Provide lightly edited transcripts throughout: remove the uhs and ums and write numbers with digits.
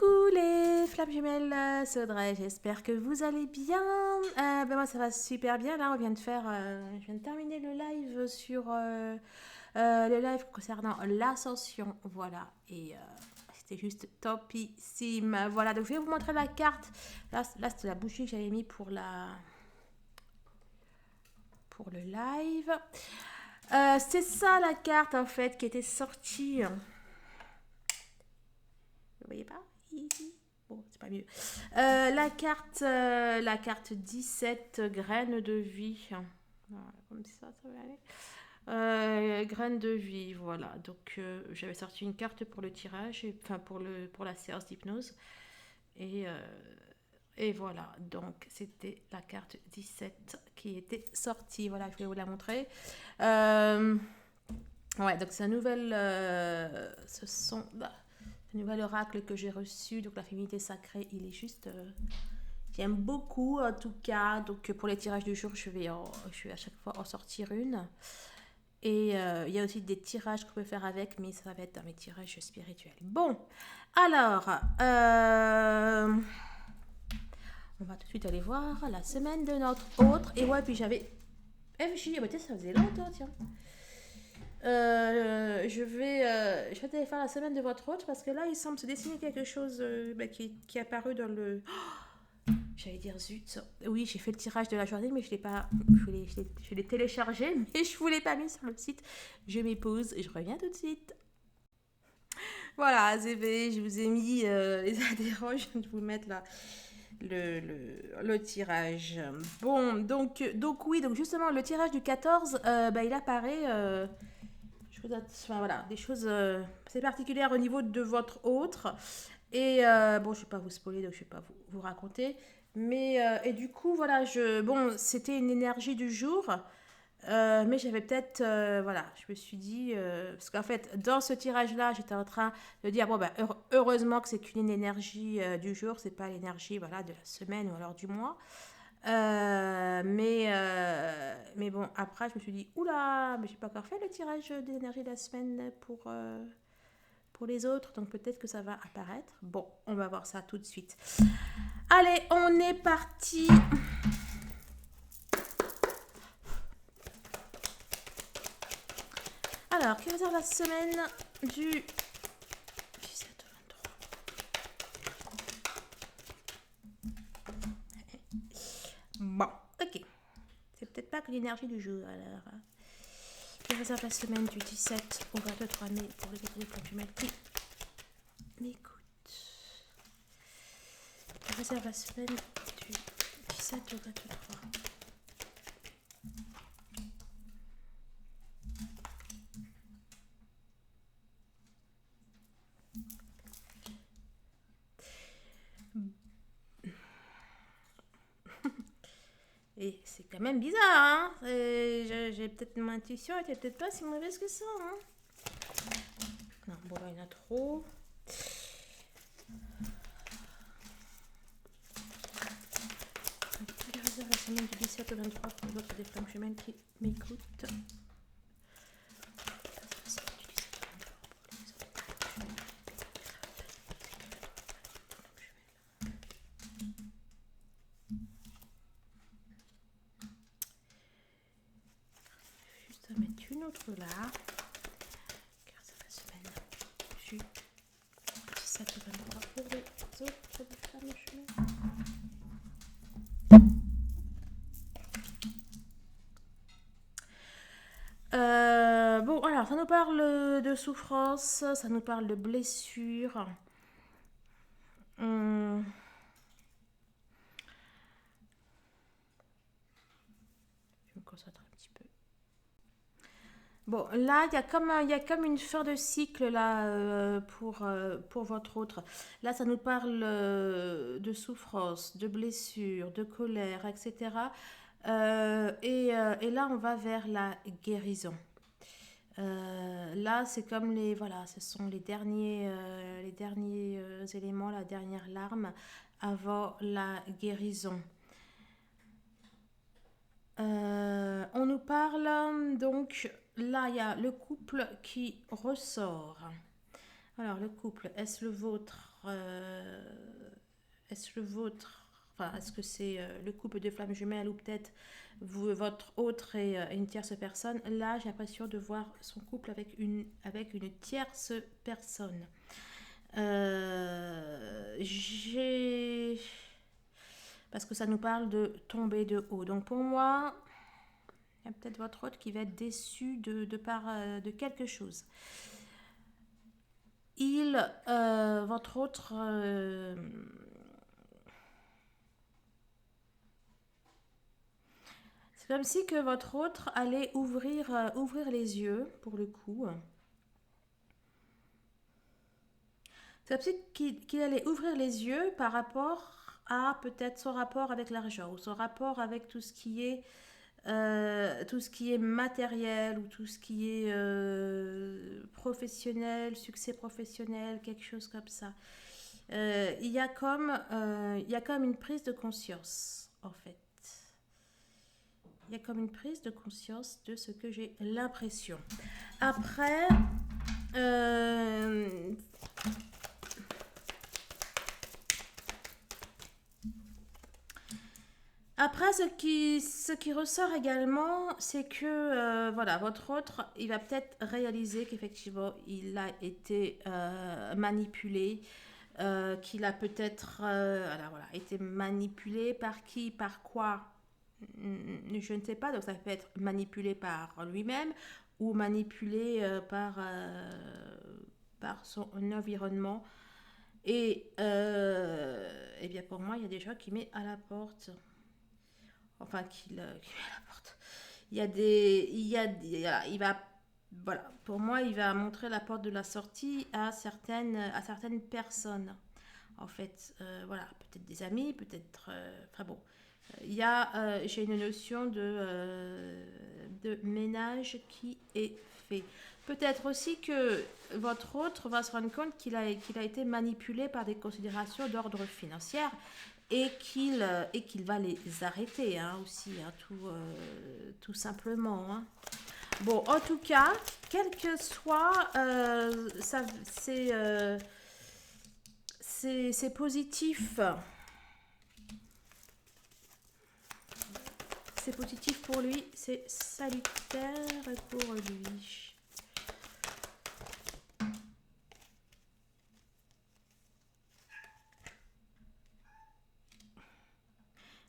Coucou les flammes jumelles, c'est Audrey, j'espère que vous allez bien. Moi ça va super bien, là je viens de terminer le live sur le live concernant l'ascension, voilà, et c'était juste topissime. Voilà, donc je vais vous montrer la carte. Là c'était la bougie que j'avais mis pour le live. C'est ça la carte en fait qui était sortie. Vous voyez pas? Bon, c'est pas mieux. La carte 17, graines de vie. Voilà, comme ça va aller. Graines de vie, voilà. Donc, j'avais sorti une carte pour le tirage, enfin pour la séance d'hypnose. Et, euh, et voilà, donc c'était la carte 17 qui était sortie. Voilà, je vais vous la montrer. Ouais, donc c'est un nouvel. Un nouvel oracle que j'ai reçu. Donc la féminité sacrée, il est juste. J'aime beaucoup en tout cas. Donc pour les tirages du jour, je vais à chaque fois en sortir une. Et il y a aussi des tirages qu'on peut faire avec, mais ça va être dans mes tirages spirituels. Bon, alors, on va tout de suite aller voir la semaine de notre autre. Et ouais, puis j'avais. FJ, bah, ça faisait longtemps, tiens. Je vais aller faire la semaine de votre hôte parce que là, il semble se dessiner quelque chose qui est apparu dans le. J'allais dire zut. Oui, j'ai fait le tirage de la journée, mais je l'ai pas. Je l'ai téléchargé, mais je ne l'ai pas mis sur le site. Je m'épose et je reviens tout de suite. Voilà, ZV, je vous ai mis les adhérents. Je viens de vous mettre là le tirage. Bon, donc oui, donc justement, le tirage du 14, il apparaît. Enfin, voilà, des choses assez particulières au niveau de votre autre. Et bon, je ne vais pas vous spoiler, donc je ne vais pas vous raconter. Mais, et du coup, voilà, bon, c'était une énergie du jour. Mais j'avais peut-être, voilà, je me suis dit, parce qu'en fait, dans ce tirage-là, j'étais en train de dire, bon, heureusement que c'est qu'une énergie du jour, c'est pas l'énergie, voilà, de la semaine ou alors du mois. Mais bon, après, je me suis dit, oula, mais j'ai pas encore fait le tirage des énergies de la semaine pour les autres, donc peut-être que ça va apparaître. Bon, on va voir ça tout de suite. Allez, on est parti. Alors, qui réserve la semaine du 17 au 23? Bon, ok. C'est peut-être pas que l'énergie du jeu, alors. Qui réserve la semaine du 17 au 23 mai pour le découvrir quand tu m'as dit. Mais écoute. Qui réserve la semaine du 17 au 23. Et c'est quand même bizarre, hein. J'ai peut-être mon intuition était peut-être pas si mauvaise que ça, hein. Non, bon, il y en a trop. Qui réserve la semaine du 17 au 23 pour l'autre des femmes jumelles qui m'écoutent. Juste mettre une autre là. Car ça la semaine du 17 au 23 pour les autres des femmes jumelles. Bon, alors, ça nous parle de souffrance, ça nous parle de blessures. Hum, Je vais me concentrer un petit peu. Bon, là, il y a comme une fin de cycle là pour votre autre. Là, ça nous parle de souffrance, de blessures, de colère, etc. Et là, on va vers la guérison. Là, c'est comme voilà, ce sont les derniers éléments, la dernière larme avant la guérison. On nous parle donc, là, il y a le couple qui ressort. Alors, le couple, est-ce le vôtre est-ce le vôtre Enfin, est-ce que c'est le couple de flammes jumelles ou peut-être votre autre et une tierce personne? Là, j'ai l'impression de voir son couple avec une tierce personne. J'ai... Parce que ça nous parle de tomber de haut. Donc pour moi, il y a peut-être votre autre qui va être déçu de par de quelque chose. Votre autre, c'est comme si que votre autre allait ouvrir les yeux pour le coup. C'est comme si qu'il allait ouvrir les yeux par rapport à peut-être son rapport avec l'argent ou son rapport avec tout ce qui est matériel ou tout ce qui est professionnel, succès professionnel, quelque chose comme ça. Il y a comme une prise de conscience, en fait. Il y a comme une prise de conscience de ce que j'ai l'impression. Après, euh, Après, ce qui ressort également, c'est que voilà, votre autre, il va peut-être réaliser qu'effectivement, il a été manipulé, qu'il a peut-être alors voilà, été manipulé par qui, par quoi, je ne sais pas. Donc ça peut être manipulé par lui-même ou manipulé par son environnement. Et bien pour moi, il y a des gens qui met à la porte. Enfin, qui met à la porte. Il y a des. Voilà, il va. Voilà, pour moi, il va montrer la porte de la sortie à certaines personnes. En fait, voilà, peut-être des amis, peut-être. Enfin bon, j'ai une notion de ménage qui est fait. Peut-être aussi que votre autre va se rendre compte qu'il a été manipulé par des considérations d'ordre financier et qu'il va les arrêter hein, aussi, hein, tout simplement. Hein. Bon, en tout cas, quel que soit, ça, c'est positif. C'est positif pour lui, c'est salutaire pour lui.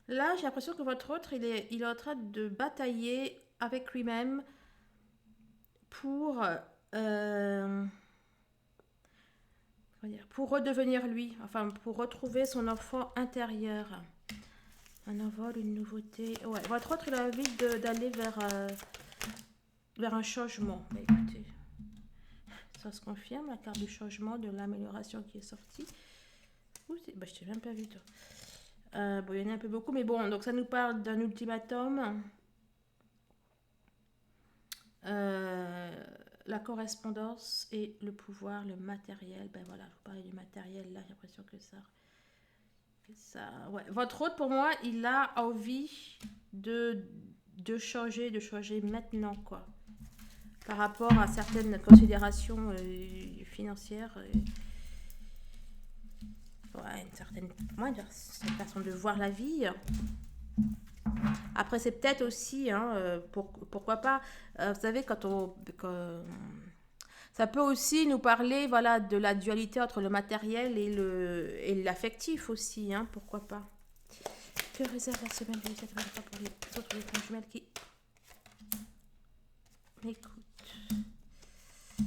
Là, j'ai l'impression que votre autre, il est en train de batailler avec lui-même pour, euh, pour redevenir lui, enfin pour retrouver son enfant intérieur. Un envol, une nouveauté. Ouais, votre autre, il a envie d'aller vers un changement. Bah, écoutez, ça se confirme, la carte du changement, de l'amélioration qui est sortie. Ouh, bah, je t'ai même pas vu, toi. Bon, il y en a un peu beaucoup, mais bon, donc ça nous parle d'un ultimatum. Euh, la correspondance et le pouvoir, le matériel. Ben voilà, je vous parlais du matériel, là, j'ai l'impression que ça. Ouais. Votre hôte, pour moi, il a envie de changer maintenant, quoi. Par rapport à certaines considérations financières. Ouais, une façon de voir la vie. Après, c'est peut-être aussi, hein, pourquoi pas, vous savez, ça peut aussi nous parler voilà, de la dualité entre le matériel et l'affectif aussi, hein, pourquoi pas. Que réserve la semaine du 17 pour les autres étranges jumelles qui m'écoutent. Que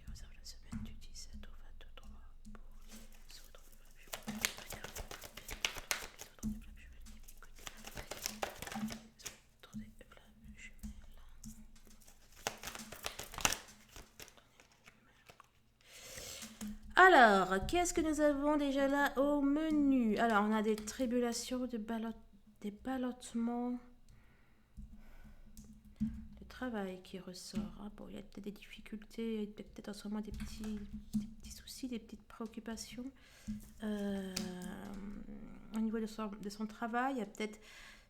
réserve la semaine du 17 au 23 pour les autres Alors, qu'est-ce que nous avons déjà là au menu? Alors, on a des tribulations, des ballottements, de travail qui ressort. Hein. Bon, il y a peut-être des difficultés, peut-être en ce moment des petits soucis, des petites préoccupations. Au niveau de son travail, il y a peut-être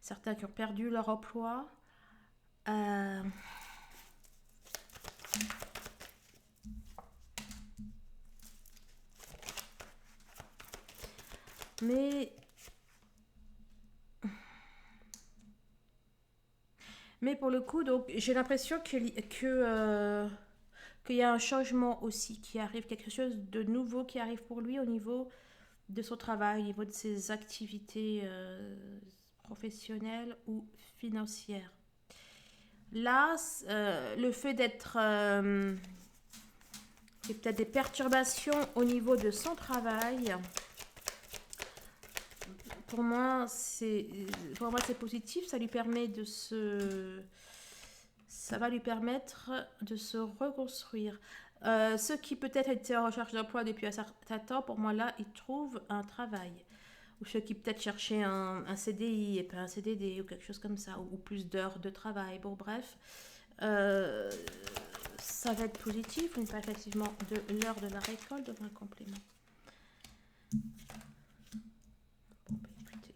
certains qui ont perdu leur emploi. Mais pour le coup, donc j'ai l'impression qu'il y a un changement aussi qui arrive, quelque chose de nouveau qui arrive pour lui au niveau de son travail, au niveau de ses activités professionnelles ou financières. Là, le fait d'être... il y a peut-être des perturbations au niveau de son travail. Pour moi, c'est positif. Ça lui permet de se... Ça va lui permettre de se reconstruire. Ceux qui peut-être étaient en recherche d'emploi depuis un certain temps, pour moi là, ils trouvent un travail. Ou ceux qui peut-être cherchaient un CDI et pas un CDD ou quelque chose comme ça, ou plus d'heures de travail. Bon, bref, euh, ça va être positif. On n'est pas effectivement de l'heure de la récolte devant un complément. Bon, bah, écoutez.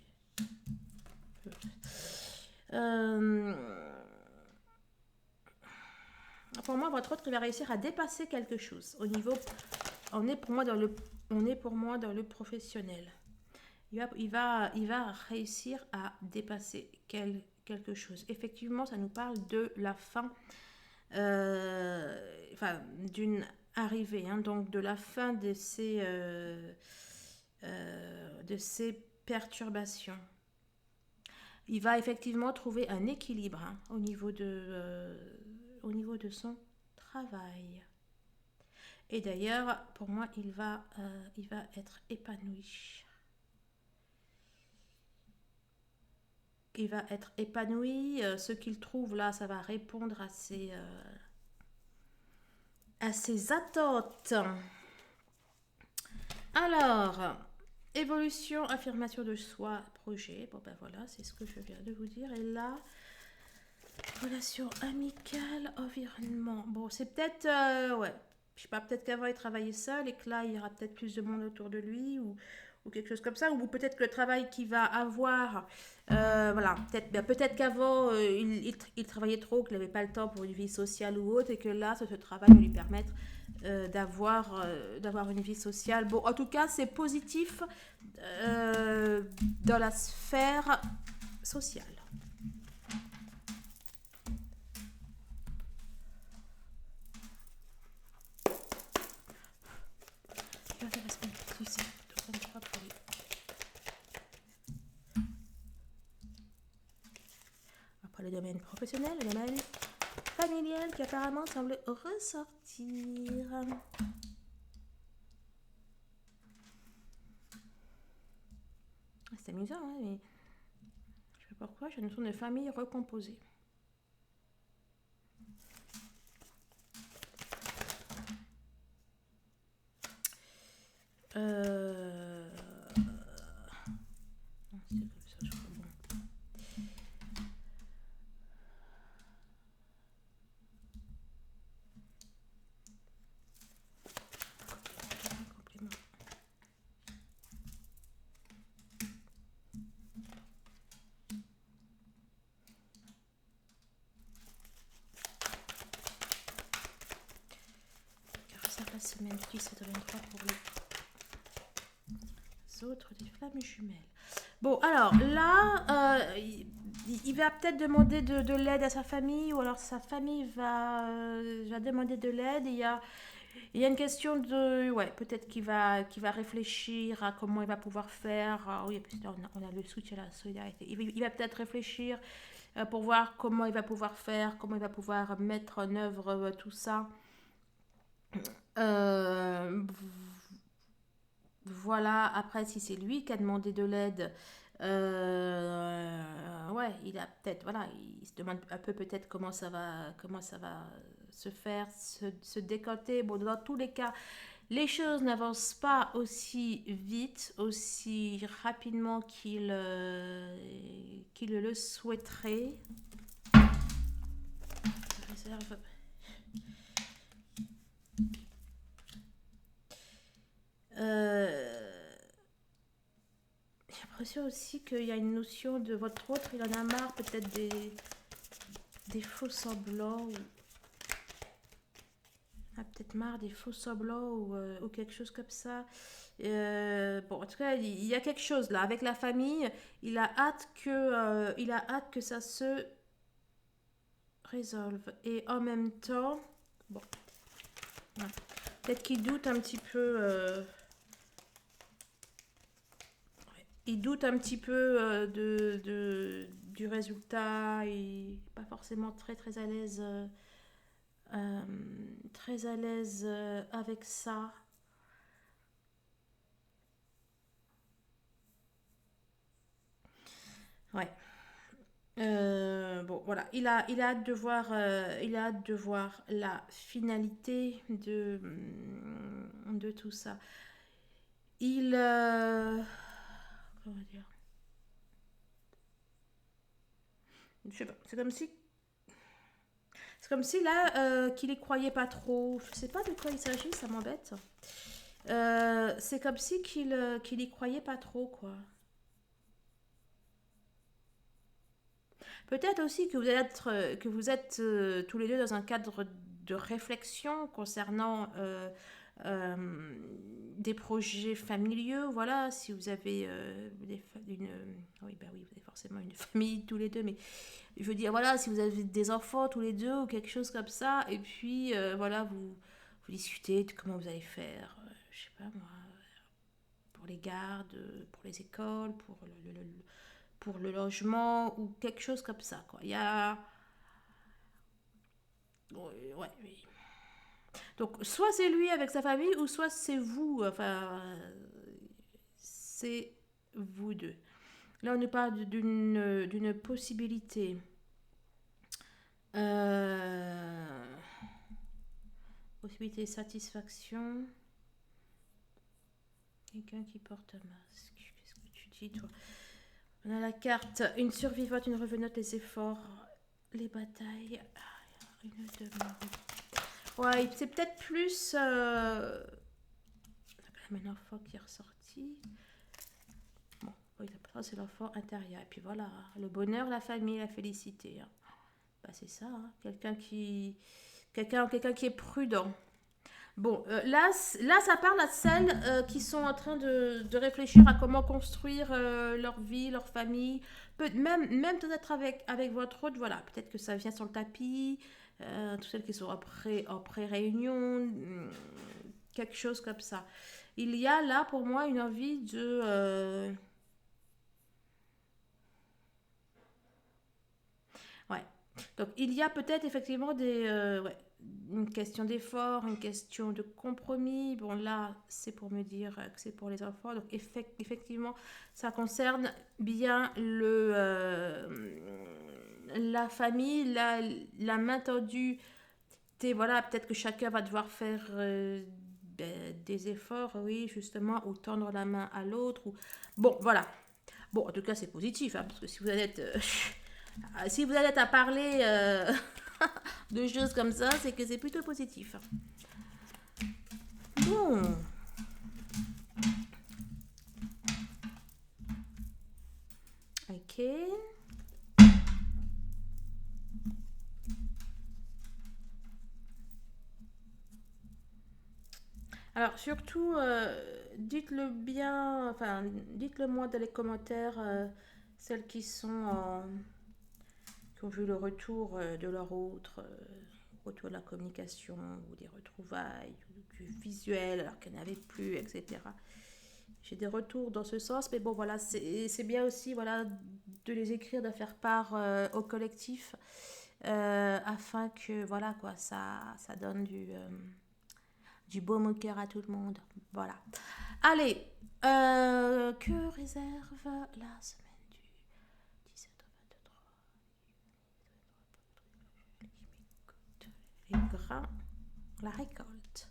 Pour moi, votre autre, il va réussir à dépasser quelque chose. Au niveau, on est pour moi dans le professionnel. Il va réussir à dépasser quelque chose. Effectivement, ça nous parle de la fin, enfin, d'une arrivée, hein, donc de la fin de ces perturbations. Il va effectivement trouver un équilibre, hein, au niveau de son travail. Et d'ailleurs, pour moi, il va être épanoui. Il va être épanoui. Ce qu'il trouve là, ça va répondre à ses attentes. Alors, évolution, affirmation de soi, projet. Bon ben voilà, c'est ce que je viens de vous dire. Et là, relation amicale, environnement. Bon, c'est peut-être, ouais, je sais pas, peut-être qu'avant il travaillait seul et que là il y aura peut-être plus de monde autour de lui ou quelque chose comme ça, ou peut-être que le travail qu'il va avoir, voilà, peut-être qu'avant il travaillait trop, qu'il n'avait pas le temps pour une vie sociale ou autre, et que là ce travail va lui permettre d'avoir une vie sociale. Bon, en tout cas, c'est positif dans la sphère sociale. Après le domaine professionnel, le domaine familial qui apparemment semble ressortir. C'est amusant, hein, mais je sais pas pourquoi, j'ai une notion de famille recomposée. La semaine du 17 au 23 pour les autres des flammes jumelles. Bon, alors là, il va peut-être demander de l'aide à sa famille, ou alors sa famille va demander de l'aide. Il y a une question de... Ouais, peut-être qu'il va réfléchir à comment il va pouvoir faire. Oui, on a le soutien à la solidarité. Il va peut-être réfléchir pour voir comment il va pouvoir faire, comment il va pouvoir mettre en œuvre tout ça. Voilà, après, si c'est lui qui a demandé de l'aide, ouais, il a peut-être, voilà, il se demande un peu peut-être comment ça va se faire, se décanter. Bon, dans tous les cas, les choses n'avancent pas aussi vite, aussi rapidement qu'il le souhaiterait. Réserve. J'ai l'impression aussi qu'il y a une notion de votre autre, il en a marre peut-être des faux semblants. a peut-être marre des faux semblants ou quelque chose comme ça. Bon, en tout cas, il y a quelque chose là avec la famille. Il a hâte que ça se résolve. Et en même temps, bon, ouais, peut-être qu'il doute un petit peu. Il doute un petit peu du résultat. Il n'est pas forcément très à l'aise. euh, Très à l'aise avec ça. Ouais. Bon, voilà, il a hâte de voir, il a hâte de voir la finalité de tout ça. Il, comment dire, je sais pas, c'est comme si là, qu'il y croyait pas trop. Je sais pas de quoi il s'agit, ça m'embête. C'est comme si qu'il y croyait pas trop, quoi. Peut-être aussi que vous êtes tous les deux dans un cadre de réflexion concernant des projets familiaux. Voilà, si vous avez oui, bah oui, vous avez forcément une famille tous les deux, mais je veux dire, voilà, si vous avez des enfants tous les deux ou quelque chose comme ça, et puis voilà, vous discutez de comment vous allez faire, je sais pas moi, pour les gardes, pour les écoles, pour le logement ou quelque chose comme ça, quoi. Il y a. Ouais, ouais, oui. Donc, soit c'est lui avec sa famille, ou soit c'est vous, enfin, c'est vous deux. Là, on nous parle d'une possibilité. Euh, Possibilité de satisfaction. Quelqu'un qui porte un masque. Qu'est-ce que tu dis, toi? On a la carte. Une survivante, une revenante, les efforts, les batailles. Ah, une demeure. Ouais, c'est peut-être plus. On a quand même un enfant qui est ressorti. Bon, oui, ça c'est l'enfant intérieur. Et puis voilà, le bonheur, la famille, la félicité, hein. Bah, c'est ça, hein. Quelqu'un qui est prudent. Bon, là, ça parle à celles qui sont en train de réfléchir à comment construire leur vie, leur famille. Même peut-être avec votre autre, voilà, peut-être que ça vient sur le tapis. Toutes celles qui sont en pré-réunion, quelque chose comme ça. Il y a là pour moi une envie Ouais. Donc il y a peut-être effectivement ouais, une question d'effort, une question de compromis. Bon là, c'est pour me dire que c'est pour les enfants. Donc effectivement, ça concerne bien la famille, la main tendue. Voilà, peut-être que chacun va devoir faire des efforts, oui, justement, ou tendre la main à l'autre. Bon, voilà. Bon, en tout cas, c'est positif, hein, parce que si vous allez être, si vous allez être à parler de choses comme ça, c'est que c'est plutôt positif. Bon, ok. Alors, surtout, dites-le bien, enfin, dites-le moi dans les commentaires, celles qui ont vu le retour de leur autre autour de la communication ou des retrouvailles ou du visuel alors qu'elle n'avait plus, etc. J'ai des retours dans ce sens, mais bon voilà, c'est bien aussi voilà, de les écrire, de faire part au collectif afin que voilà quoi, ça donne du baume au cœur à tout le monde. Voilà. Allez, que réserve la semaine du 17 au 23 les grains, la récolte.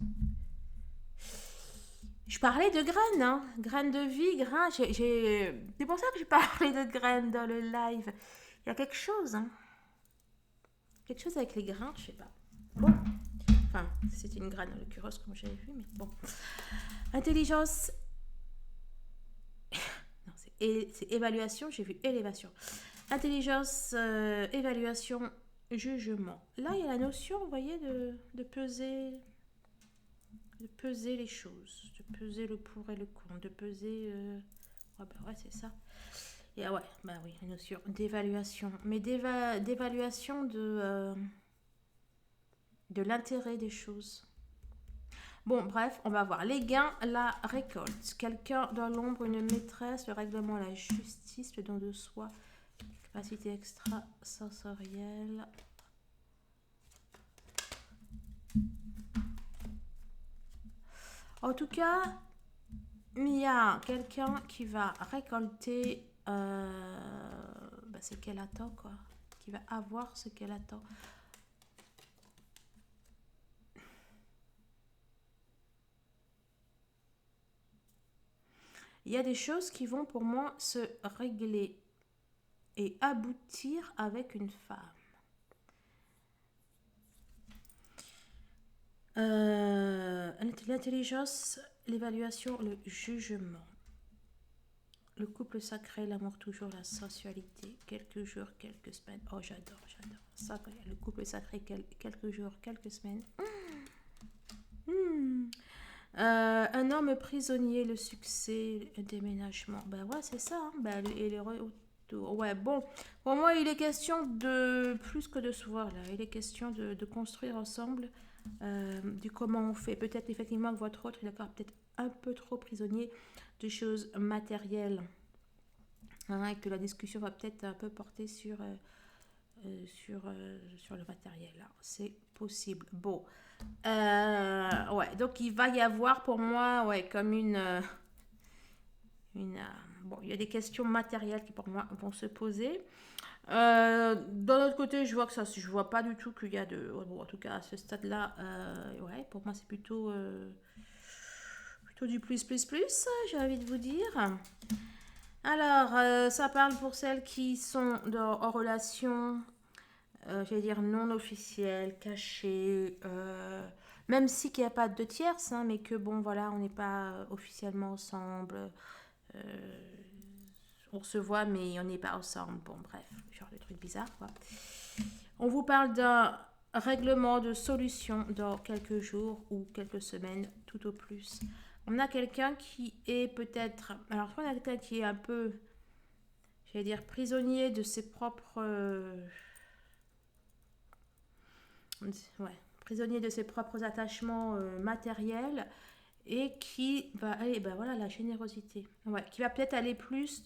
Je parlais de graines, hein. Graines de vie, grains. C'est pour ça que je parlais de graines dans le live. Il y a quelque chose, hein. Quelque chose avec les grains, je sais pas. Bon. Enfin, c'est une graine en l'occurrence, comme j'avais vu, mais bon. Intelligence. Non, c'est évaluation, j'ai vu élévation. Intelligence, évaluation, jugement. Là, il y a la notion, vous voyez, de peser. De peser les choses, de peser le pour et le contre, de peser... Ouais, bah ouais, c'est ça. Et ah ouais, bah oui, une notion d'évaluation. Mais d'évaluation de l'intérêt des choses. Bon, bref, on va voir. Les gains, la récolte. Quelqu'un dans l'ombre, une maîtresse, le règlement, la justice, le don de soi, capacité extrasensorielle. En tout cas, il y a quelqu'un qui va récolter ce qu'elle attend, quoi. Qui va avoir ce qu'elle attend. Il y a des choses qui vont pour moi se régler et aboutir avec une femme. L'intelligence, l'évaluation, le jugement. Le couple sacré, l'amour toujours, la sensualité. Quelques jours, quelques semaines. Oh, j'adore, j'adore. Ça, le couple sacré, quelques jours, quelques semaines. Un homme prisonnier, le succès, le déménagement. Ben ouais, c'est ça. Hein. Ben, et le retour. Ouais, bon. Pour moi, il est question de plus que de se voir là. Il est question de construire ensemble du comment on fait. Peut-être effectivement que votre autre, il est encore peut-être un peu trop prisonnier de choses matérielles. Hein, et que la discussion va peut-être un peu porter sur le matériel. C'est possible. Bon. Ouais, donc il va y avoir pour moi, ouais, comme bon, il y a des questions matérielles qui pour moi vont se poser. D'un autre côté, je vois que ça, je vois pas du tout qu'il y a de, bon, en tout cas à ce stade-là, ouais, pour moi c'est plutôt du plus, j'ai envie de vous dire. Alors, ça parle pour celles qui sont en relation, j'allais dire non officielle, cachée, même si qu'il n'y a pas de tierce, hein, mais que bon, voilà, on n'est pas officiellement ensemble, euh, on se voit, mais on n'est pas ensemble. Bon, bref, genre de trucs bizarres, quoi. On vous parle d'un règlement de solution dans quelques jours ou quelques semaines, tout au plus. On a quelqu'un qui est peut-être... Alors, on a quelqu'un qui est un peu, j'allais dire, prisonnier de ses propres... ouais, prisonnier de ses propres attachements matériels et qui va aller, ben voilà, la générosité. Ouais, qui va peut-être aller plus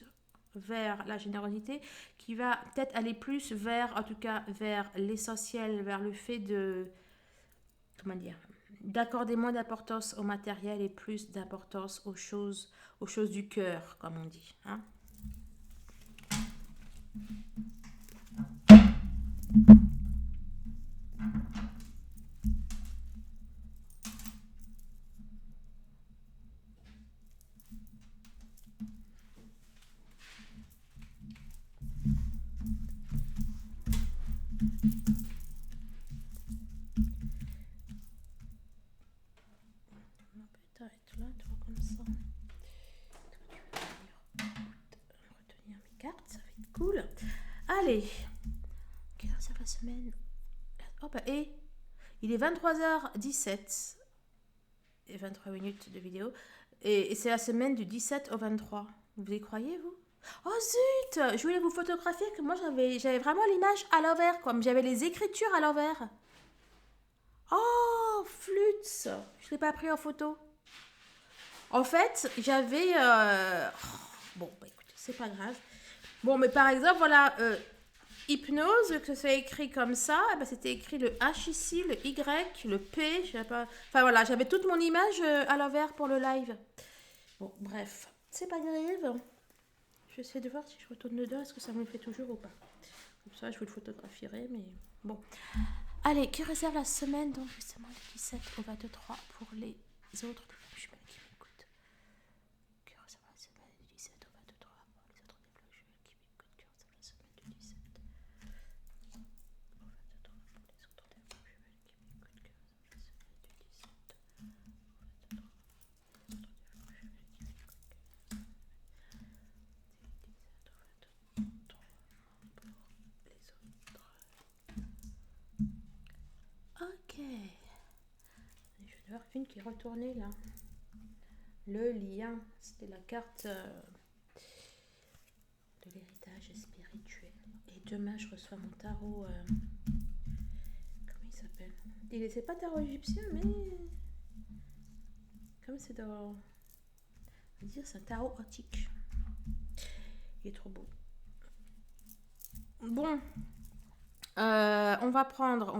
vers la générosité, qui va peut-être aller plus vers, en tout cas, vers l'essentiel, vers le fait de, comment dire, d'accorder moins d'importance au matériel et plus d'importance aux choses du cœur, comme on dit. Hein. On va peut-être être là, toi, comme ça. Retenir mes cartes, ça va être cool. Allez, quelle heure c'est la semaine? Oh bah, et il est 23h17 et 23 minutes de vidéo. Et c'est la semaine du 17 au 23. Vous y croyez, vous? Oh zut! Je voulais vous photographier, que moi j'avais vraiment l'image à l'envers, comme j'avais les écritures à l'envers. Oh, flûte! Je l'ai pas pris en photo. En fait, j'avais... bon, bah écoutez, c'est pas grave. Bon, mais par exemple, voilà, hypnose, que c'est écrit comme ça, bah, c'était écrit le H ici, le Y, le P, je sais pas... Enfin voilà, j'avais toute mon image à l'envers pour le live. Bon, bref, c'est pas grave. J'essaie de voir si je retourne dedans, est-ce que ça me le fait toujours ou pas. Comme ça, je vous le photographierai, mais bon. Allez, qui réserve la semaine, donc justement, du 17 au 23 pour les autres jumelles qui m'écoutent. Qui réserve la semaine du 17 au 23 pour les autres jumelles qui m'écoutent. Qui réserve la semaine du 17 au 23 pour les autres jumelles qui m'écoutent. Qui réserve la semaine du 17 au 23 pour les autres jumelles qui m'écoutent. Ok. Je vais devoir une qui est retournée là. Le lien, c'était la carte de l'héritage spirituel. Et demain, je reçois mon tarot. Comment il s'appelle? C'est pas tarot égyptien, mais comme c'est dans. On va dire c'est un tarot antique. Il est trop beau. Bon. On va prendre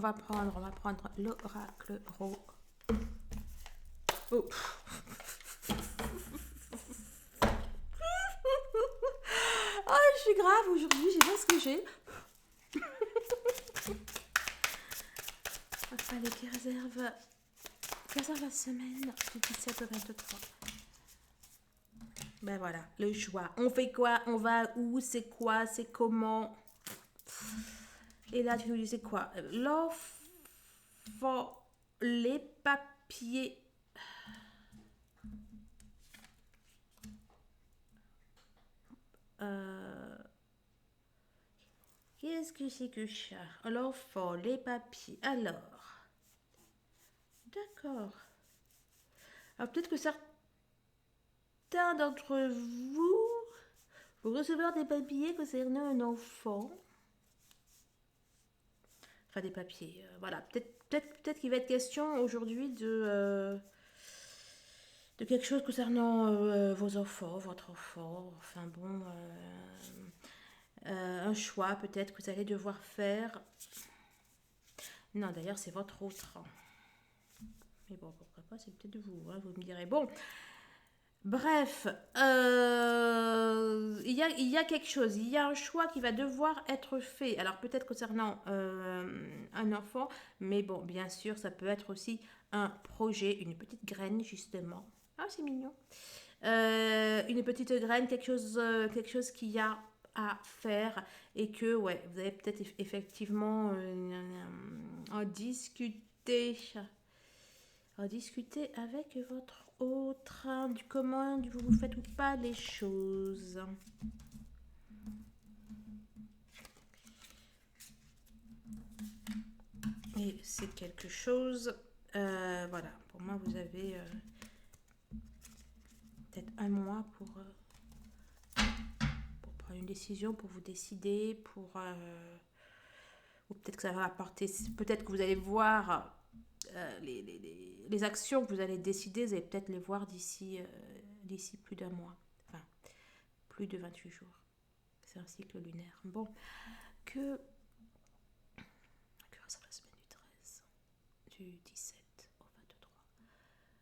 l'oracle Ro. Oh. Oh, je suis grave aujourd'hui, j'ai pas ce que j'ai. Allez, qui réserve la semaine du 17 au 23. Ben voilà, le choix. On fait quoi? On va où? C'est quoi? C'est comment? Et là, tu nous dis c'est quoi? L'enfant, les papiers. Qu'est-ce que c'est que ça? L'enfant, les papiers. Alors. D'accord. Alors peut-être que certains d'entre vous recevoir des papiers concernant un enfant. Enfin des papiers. Voilà. Peut-être qu'il va être question aujourd'hui de quelque chose concernant vos enfants, votre enfant. Enfin bon. Un choix peut-être que vous allez devoir faire. Non, d'ailleurs, c'est votre autre. Mais bon, pourquoi pas, c'est peut-être vous, hein, vous me direz. Bon, bref, il y a quelque chose, il y a un choix qui va devoir être fait. Alors peut-être concernant un enfant, mais bon, bien sûr, ça peut être aussi un projet, une petite graine, justement. Ah, c'est mignon. Une petite graine, quelque chose qu'il y a à faire et que ouais, vous allez peut-être effectivement en discuter avec votre autre du comment vous faites ou pas les choses. Et c'est quelque chose voilà, pour moi vous avez peut-être un mois pour prendre une décision, pour vous décider, ou peut-être que ça va apporter, peut-être que vous allez voir les actions que vous allez décider, vous allez peut-être les voir d'ici plus d'un mois, enfin plus de 28 jours. C'est un cycle lunaire. Bon, que ressemble la semaine du 13, du 17 au 23.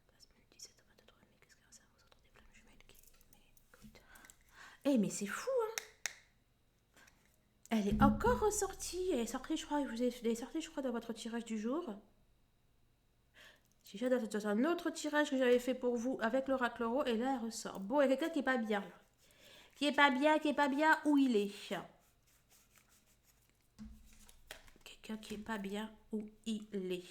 La semaine du 17 au 23, mais qu'est-ce que ça vous entendez plein de jumelles qui m'écoutent. Eh mais c'est fou, hein. Elle est encore ressortie. Elle est sortie, je crois, dans votre tirage du jour. J'ai déjà dans un autre tirage que j'avais fait pour vous avec l'oracle Ro, et là elle ressort. Bon, il y a quelqu'un qui est pas bien. Qui est pas bien, où il est. Quelqu'un qui est pas bien, où il est.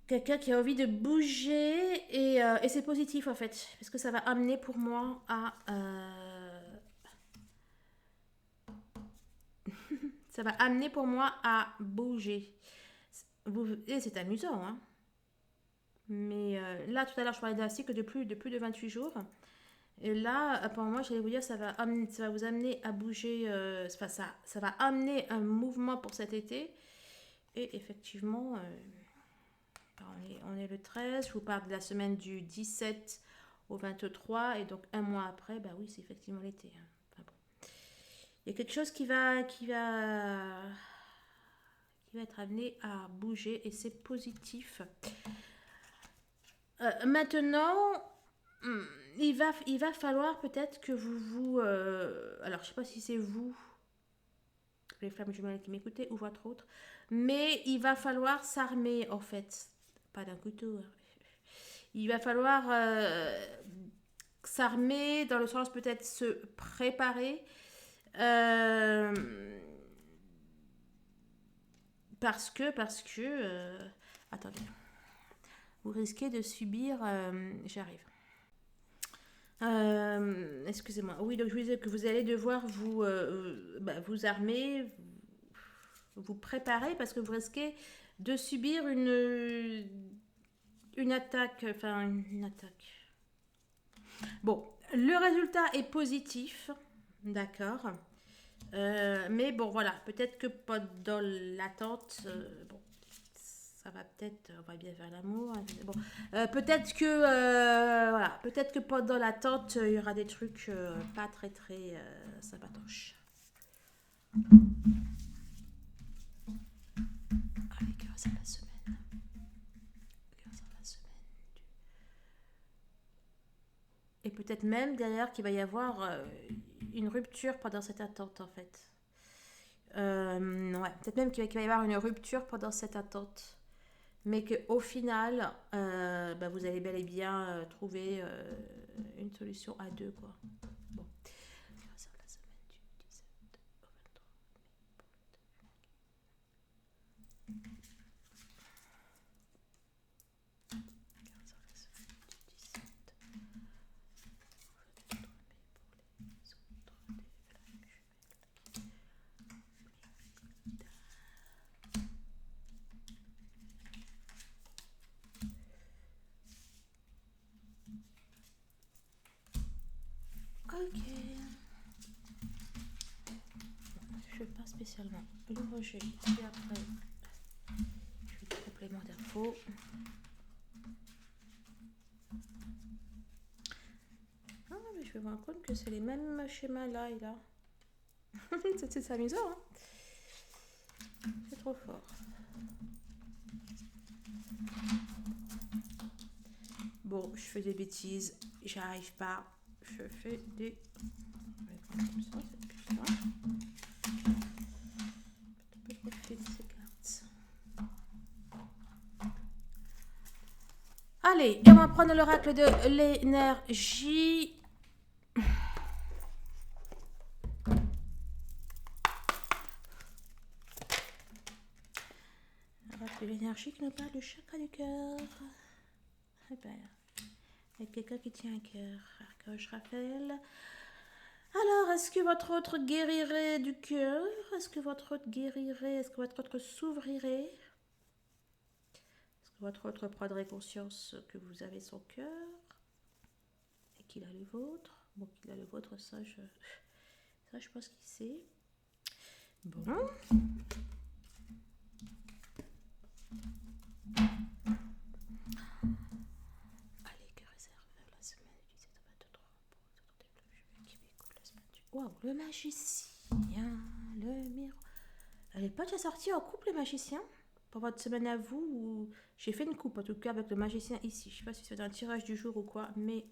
Quelqu'un qui a envie de bouger, et c'est positif en fait, parce que ça va amener pour moi à... ça va amener pour moi à bouger. Et c'est amusant, hein. Mais là, tout à l'heure, je parlais d'un cycle de plus de 28 jours. Et là, pour moi, j'allais vous dire, ça va vous amener à bouger. Ça va amener un mouvement pour cet été. Et effectivement, on est le 13. Je vous parle de la semaine du 17 au 23. Et donc, un mois après, bah oui, c'est effectivement l'été. Hein. Enfin, bon. Il y a quelque chose qui va être amené à bouger, et c'est positif. Maintenant, il va falloir peut-être que vous... alors, je ne sais pas si c'est vous, les flammes jumelles qui m'écoutez, ou votre autre, mais il va falloir s'armer, en fait. Pas d'un couteau. Hein. Il va falloir s'armer, dans le sens peut-être se préparer. Parce que attendez, vous risquez de subir... j'arrive. Excusez-moi. Oui, donc je vous disais que vous allez devoir vous armer, vous préparer, parce que vous risquez de subir une attaque, enfin une attaque. Bon, le résultat est positif, d'accord. Mais bon, voilà, peut-être que pendant l'attente, bon, ça va peut-être, on va bien faire l'amour. Hein, bon, peut-être que, voilà, peut-être que pendant l'attente, il y aura des trucs pas très très sympatoches. Allez, grâce à la semaine. Grâce à la semaine. Et peut-être même derrière qu'il va y avoir une rupture pendant cette attente en fait. Ouais, peut-être même qu'il va y avoir une rupture pendant cette attente. Mais qu'au final, bah, vous allez bel et bien trouver une solution à deux, quoi. Bon. Ça, la semaine du 17 au 23 mai. Ça, la semaine du 17 au 23 mai pour les autres des flammes jumelles. Ok. Je fais pas spécialement le rejet. Et après, je fais des compléments d'infos. Ah, mais je me rends compte que c'est les mêmes schémas là et là. C'est amusant, hein. C'est trop fort. Bon, je fais des bêtises. J'arrive pas. Je fais des... On va prendre comme ça, c'est plus ça. Un peu profiter de ces cartes. Allez, et on va prendre l'oracle de l'énergie. L'oracle de l'énergie qui nous parle du chakra du cœur. Eh ben, il y a quelqu'un qui tient un cœur. Archange Raphaël. Alors, est-ce que votre autre guérirait du cœur? Est-ce que votre autre guérirait? Est-ce que votre autre s'ouvrirait? Est-ce que votre autre prendrait conscience que vous avez son cœur et qu'il a le vôtre? Bon, qu'il a le vôtre, ça je pense qu'il sait. Bon. Allez, que réserve la semaine du 17 au 23 pour qui écoute la semaine du... Waouh, le magicien, le miroir. Elle n'est pas déjà sortie en couple, le magicien? Pour votre semaine à vous, ou... J'ai fait une coupe en tout cas avec le magicien ici. Je sais pas si c'est un tirage du jour ou quoi, mais...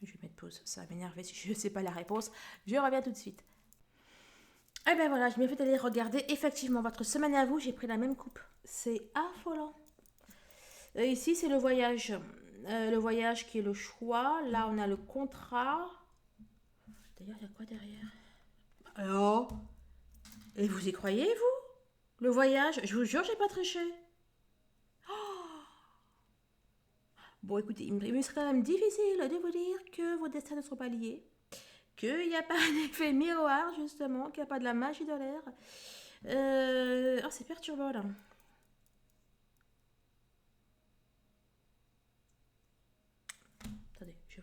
Je vais mettre pause, ça va m'énerver si je ne sais pas la réponse. Je reviens tout de suite. Et ben voilà, je m'ai fait aller regarder. Effectivement, votre semaine à vous, j'ai pris la même coupe. C'est affolant. Ici, c'est le voyage. Le voyage qui est le choix. Là, on a le contrat. D'ailleurs, il y a quoi derrière? Alors? Et vous y croyez, vous? Le voyage? Je vous jure, j'ai pas triché. Bon, écoutez, il me serait quand même difficile de vous dire que vos destins ne sont pas liés. Qu'il n'y a pas un effet miroir, justement, qu'il n'y a pas de la magie de l'air. Oh, c'est perturbant, là. Attendez, je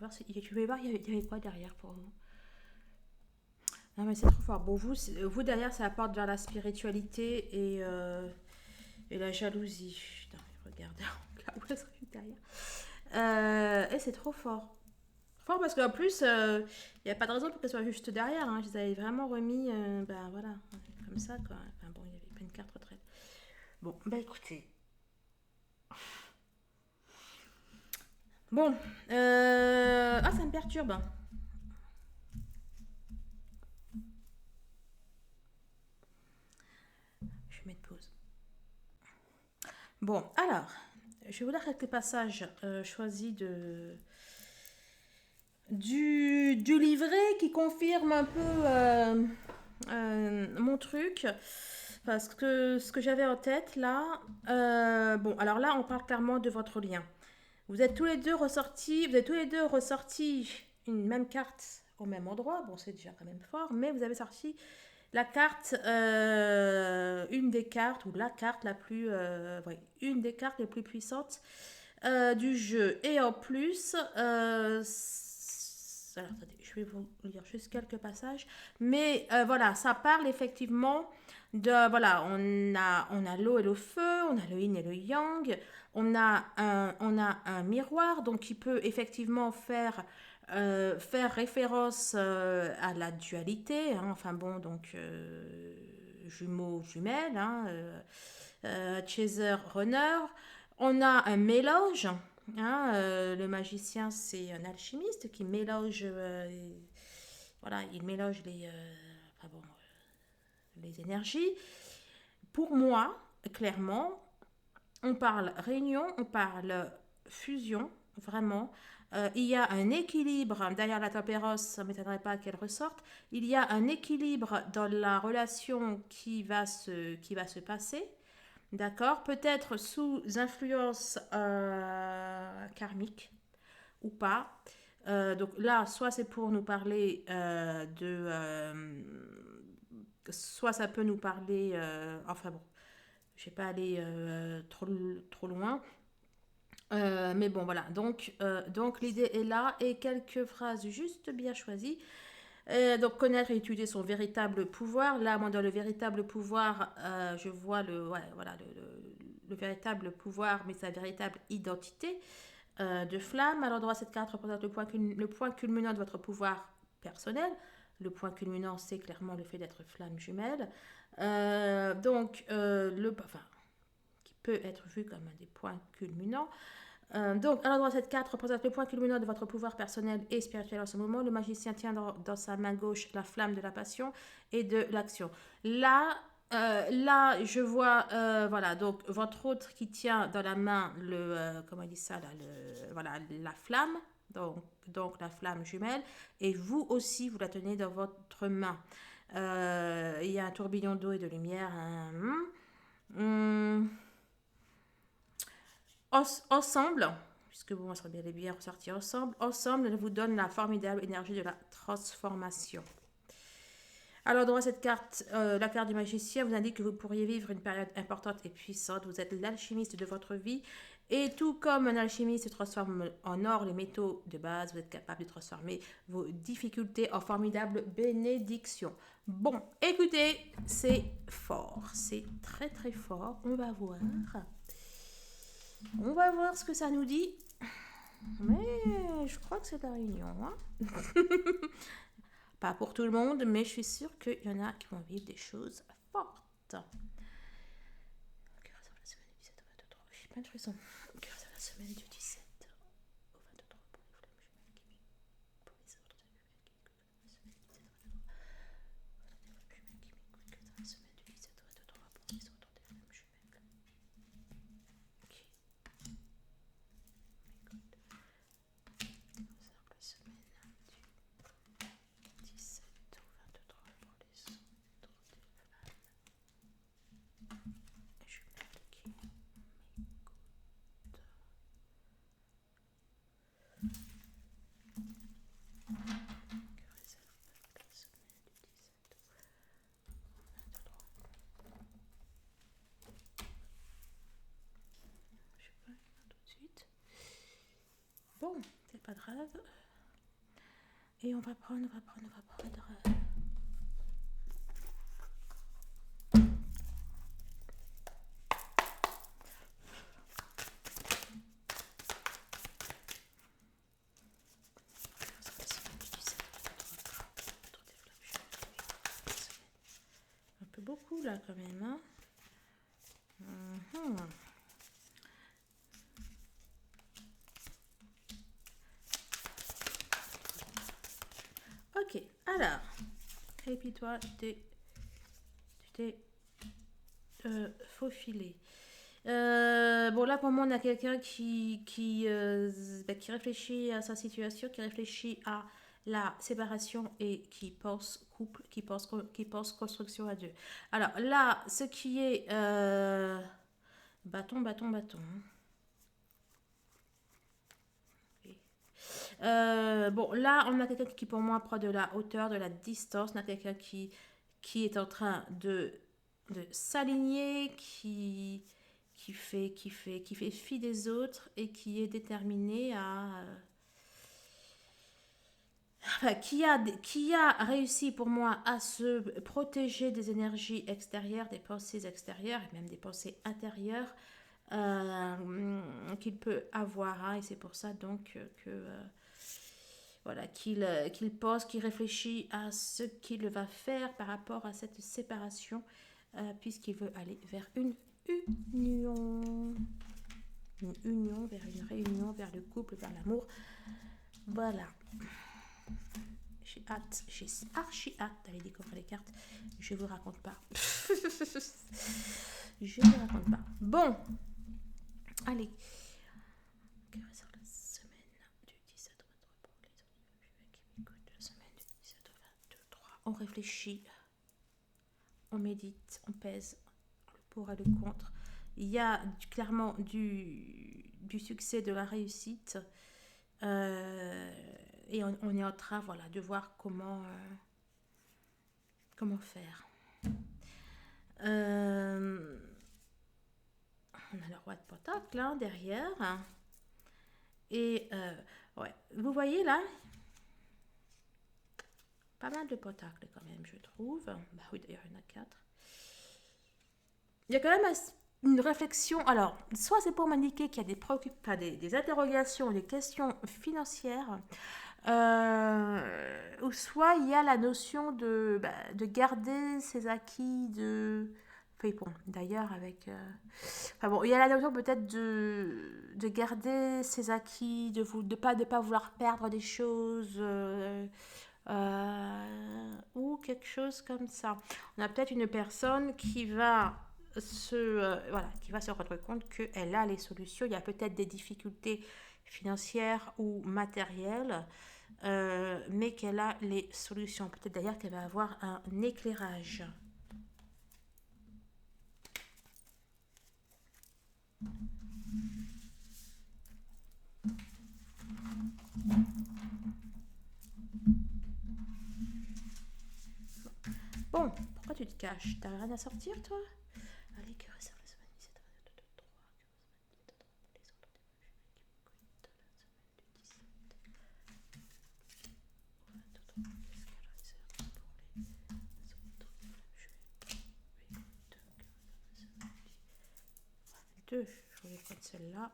vais voir, il y avait quoi derrière pour vous. Non, mais c'est trop fort. Bon, vous derrière, ça apporte vers la spiritualité et la jalousie. Putain, regardez, où est-ce que je suis derrière. Et c'est trop fort. Fort parce qu'en plus, il n'y a pas de raison pour qu'elle soit juste derrière. Hein. Je les avais vraiment remis, ben voilà, comme ça, quoi. Enfin bon, il y avait pas une carte retraite. Bon, bah écoutez. Bon, ah, ça me perturbe. Je vais mettre pause. Bon, alors, je vais vous lire quelques passages choisis du livret qui confirme un peu mon truc. Parce que ce que j'avais en tête là, bon, alors là, on parle clairement de votre lien. Vous êtes tous les deux ressortis une même carte au même endroit. Bon, c'est déjà quand même fort, mais vous avez sorti la carte, une des cartes, ou la carte la plus, oui, une des cartes les plus puissantes du jeu. Et en plus, alors, attendez, je vais vous lire juste quelques passages. Mais voilà, ça parle effectivement de, voilà, on a l'eau et le feu, on a le yin et le yang, on a un miroir, donc qui peut effectivement faire référence à la dualité, hein, enfin bon, donc jumeaux, jumelles, hein, chaser, runner. On a un mélange, hein, le magicien c'est un alchimiste qui mélange, voilà, il mélange enfin bon, les énergies. Pour moi, clairement, on parle réunion, on parle fusion, vraiment. Il y a un équilibre, derrière la tempérance, ça ne m'étonnerait pas qu'elle ressorte, il y a un équilibre dans la relation qui va se passer, d'accord? Peut-être sous influence karmique ou pas. Donc là, soit c'est pour nous parler soit ça peut nous parler... enfin bon, je ne vais pas aller trop loin. Mais bon, voilà. Donc l'idée est là et quelques phrases juste bien choisies. Donc connaître et utiliser son véritable pouvoir. Là, moi, dans le véritable pouvoir, je vois ouais, voilà, le véritable pouvoir, mais sa véritable identité de flamme. À l'endroit, cette carte représente le point culminant de votre pouvoir personnel. Le point culminant, c'est clairement le fait d'être flamme jumelle. Enfin, qui peut être vu comme un des points culminants. Donc, à l'endroit de cette carte représente le point culminant de votre pouvoir personnel et spirituel en ce moment. Le magicien tient dans sa main gauche la flamme de la passion et de l'action. Là, je vois, voilà, donc votre autre qui tient dans la main comment il dit ça, là, voilà, la flamme, donc la flamme jumelle, et vous aussi, vous la tenez dans votre main. Il y a un tourbillon d'eau et de lumière. Ensemble, puisque bon, on serait bien ressortir ensemble, elle vous donne la formidable énergie de la transformation. Alors, droit cette carte, la carte du magicien vous indique que vous pourriez vivre une période importante et puissante. Vous êtes l'alchimiste de votre vie. Et tout comme un alchimiste transforme en or les métaux de base, vous êtes capable de transformer vos difficultés en formidables bénédictions. Bon, écoutez, c'est fort. C'est très très fort. On va voir. On va voir ce que ça nous dit. Mais je crois que c'est la réunion. Hein. Pas pour tout le monde, mais je suis sûre qu'il y en a qui vont vivre des choses fortes. J'ai plein de frissons. La semaine du 17 au 23 pour les flammes jumelles qui pour les autres. La semaine du 17 au 23 la semaine du 17 au 23 pour les autres des flammes jumelles. Ok. La semaine du 17 au 23 pour les autres des flammes jumelles qui m'écoutent. Bon, c'est pas grave. Et on va prendre. Un peu beaucoup là quand même. Hein. Ok, alors. Et puis toi, tu t'es faufilé. Bon, là, pour moi, on a quelqu'un qui réfléchit à sa situation, qui réfléchit à la séparation et qui pense couple, qui pense construction à deux. Alors là, ce qui est bâton. Okay. Bon, là, on a quelqu'un qui, pour moi, prend de la hauteur, de la distance. On a quelqu'un qui est en train de s'aligner, qui fait fi des autres et qui est déterminé enfin, qui a réussi pour moi à se protéger des énergies extérieures, des pensées extérieures et même des pensées intérieures qu'il peut avoir. Hein, et c'est pour ça donc voilà, qu'il pense, qu'il réfléchit à ce qu'il va faire par rapport à cette séparation, puisqu'il veut aller vers une union. Une union, vers une réunion, vers le couple, vers l'amour. Voilà. J'ai hâte, j'ai archi hâte d'aller découvrir les cartes. Je vous raconte pas. Je vous raconte pas. Bon, allez. Sur la semaine du 17 au 23 pour les autres qui m'écoutent. La semaine du 17 au 23. On réfléchit, on médite, on pèse le pour et le contre. Il y a clairement du succès, de la réussite. Et on est en train, voilà, de voir comment faire. On a le roi de Pentacle hein, derrière. Et ouais, vous voyez là, pas mal de Pentacles quand même, je trouve. Bah oui, d'ailleurs, il y en a 4. Il y a quand même une réflexion. Alors, soit c'est pour m'indiquer qu'il y a des interrogations, des questions financières, ou soit il y a la notion de garder ses acquis, enfin, bon, d'ailleurs, avec. Enfin bon, il y a la notion peut-être de garder ses acquis, de pas vouloir perdre des choses. Ou quelque chose comme ça. On a peut-être une personne qui va qui va se rendre compte qu'elle a les solutions. Il y a peut-être des difficultés financières ou matérielles, mais qu'elle a les solutions. Peut-être d'ailleurs qu'elle va avoir un éclairage. Bon, pourquoi tu te caches? T'as rien à sortir, toi? Allez, que réserve la semaine 17, 22, 3, les autres deux. Je vais prendre celle-là.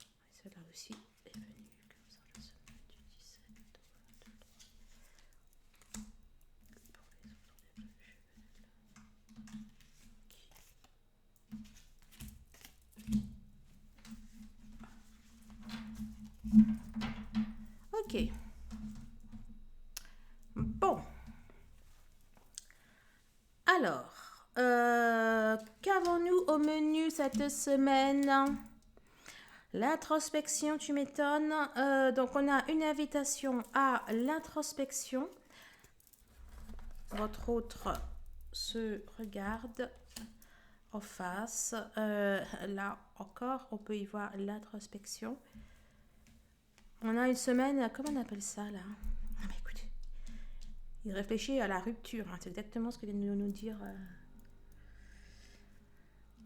Et celle-là aussi est venue comme ça la semaine du 17 au 23. Pour les autres Ok. Bon. Alors, qu'avons-nous au menu cette semaine? L'introspection, tu m'étonnes. Donc, on a une invitation à l'introspection. Votre autre se regarde en face. Là encore, on peut y voir l'introspection. On a une semaine, comment on appelle ça là? Ah, bah, écoutez, il réfléchit à la rupture. Hein, c'est exactement ce que vient de nous dire.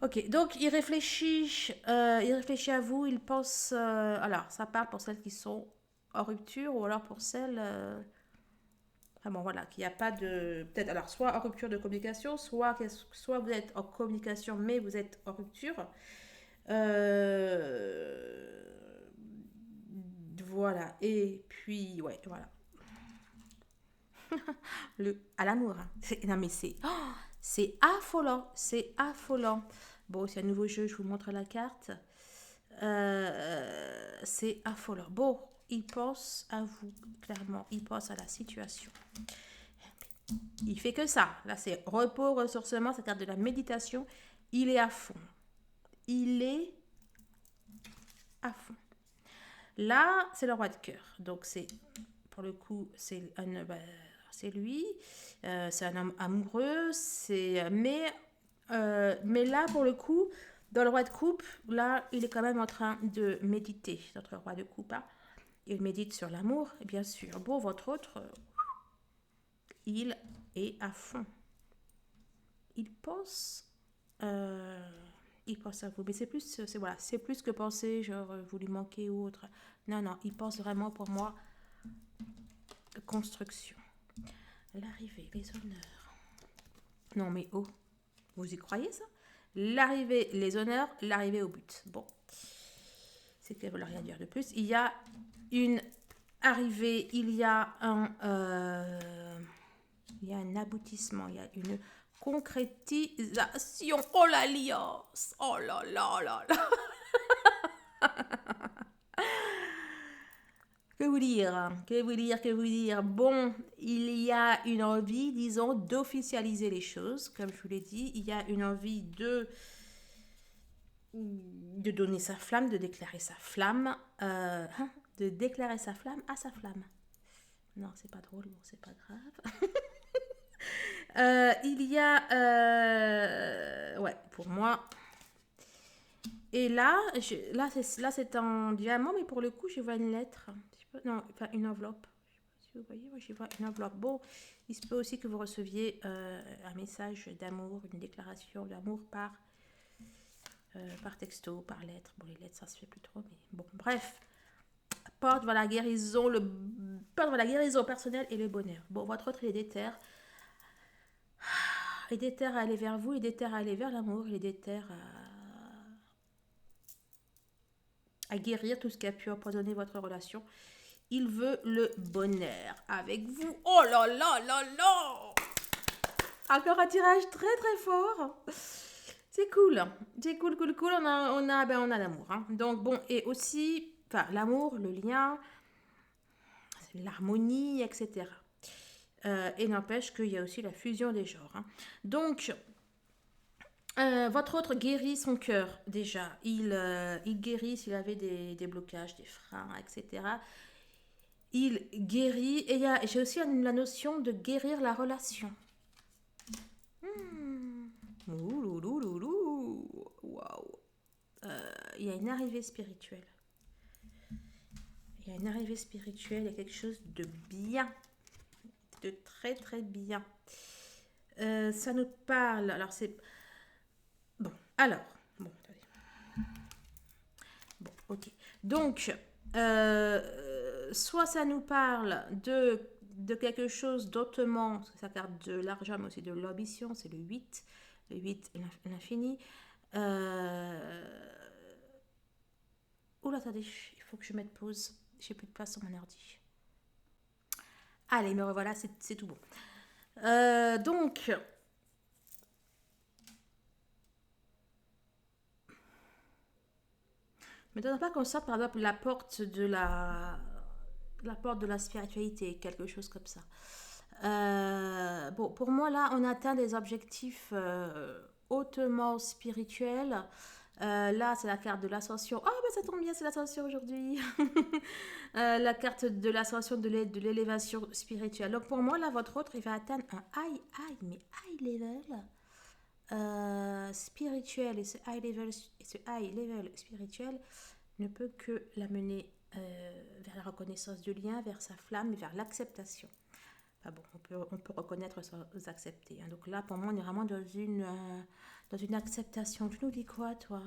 Ok, donc il réfléchit à vous, il pense. Alors, ça parle pour celles qui sont en rupture ou alors pour celles. Enfin bon, voilà, qu'il n'y a pas de. Peut-être, alors, soit en rupture de communication, soit vous êtes en communication mais vous êtes en rupture. Voilà, et puis, ouais, voilà. À l'amour. Hein. Non, mais c'est affolant, c'est affolant. Bon, c'est un nouveau jeu, je vous montre la carte. C'est affolant. Bon, il pense à vous, clairement. Il pense à la situation. Il fait que ça. Là, c'est repos, ressourcement, c'est carte de la méditation. Il est à fond. Il est à fond. Là, c'est le roi de cœur. Donc, c'est, pour le coup, c'est lui. C'est un homme amoureux. Mais là, pour le coup, dans le roi de coupe, là, il est quand même en train de méditer, notre roi de coupe. Hein. il médite sur l'amour, et bien sûr. Bon, votre autre, il est à fond. Il pense, euh, il pense à vous, mais c'est plus que penser, genre vous lui manquez ou autre. Non, non, il pense vraiment pour moi construction. L'arrivée, les honneurs. Non, mais oh, vous y croyez ça? L'arrivée, les honneurs, l'arrivée au but. Bon, c'est qu'elle ne veut rien dire de plus. Il y a une arrivée, il y a un aboutissement, il y a une concrétisation. Oh l'alliance! Oh là là là là! Que vous dire? Que vous dire? Que vous dire? Bon, il y a une envie, disons, d'officialiser les choses, comme je vous l'ai dit. Il y a une envie de donner sa flamme, de déclarer sa flamme, de déclarer sa flamme à sa flamme. Non, c'est pas drôle, bon, c'est pas grave. Il y a, ouais, pour moi. Et là, là c'est en diamant, mais pour le coup, je vois une lettre. Non, enfin une enveloppe. Je sais pas si vous voyez, moi je vois une enveloppe. Bon, il se peut aussi que vous receviez un message d'amour, une déclaration d'amour par texto, par lettre. Bon, les lettres, ça se fait plus trop, mais bon, bref. Porte vers la guérison, porte vers la guérison personnelle et le bonheur. Bon, votre autre, il est déter. Il est déter à aller vers vous, il est déter à aller vers l'amour, il est déter à guérir tout ce qui a pu empoisonner votre relation. Il veut le bonheur avec vous. Oh là là là là! Encore un tirage très très fort. C'est cool. C'est cool, cool, cool. On a l'amour. Hein. Donc bon, et aussi, enfin, l'amour, le lien, l'harmonie, etc. Et n'empêche qu'il y a aussi la fusion des genres. Hein. Donc, votre autre guérit son cœur déjà. Il guérit s'il avait des blocages, des freins, etc. Il guérit. Et j'ai aussi la notion de guérir la relation. Ouloulouloulou. Waouh. Il y a une arrivée spirituelle. Il y a une arrivée spirituelle, il y a quelque chose de bien. De très très bien. Ça nous parle. Alors c'est. Bon, alors. Bon, attendez. Bon, ok. Donc, soit ça nous parle de quelque chose d'autrement, parce que ça carte de l'argent, mais aussi de l'ambition, c'est le 8. Le 8, l'infini. Oula, attendez, il faut que je mette pause. J'ai plus de place sur mon ordi. Allez, me revoilà, c'est tout bon. Donc, ne donne pas comme ça, par exemple, la porte de la spiritualité, quelque chose comme ça. Bon, pour moi, là, on atteint des objectifs hautement spirituels. Là, c'est la carte de l'ascension. Oh, ben ça tombe bien, c'est l'ascension aujourd'hui. La carte de l'ascension de l'élévation spirituelle. Donc, pour moi, là, votre autre, il va atteindre un high level spirituel. Et ce high level spirituel ne peut que l'amener vers la reconnaissance du lien, vers sa flamme et vers l'acceptation. Enfin bon, on peut reconnaître sans accepter. Hein. Donc là, pour moi, on est vraiment dans une acceptation. Tu nous dis quoi, toi?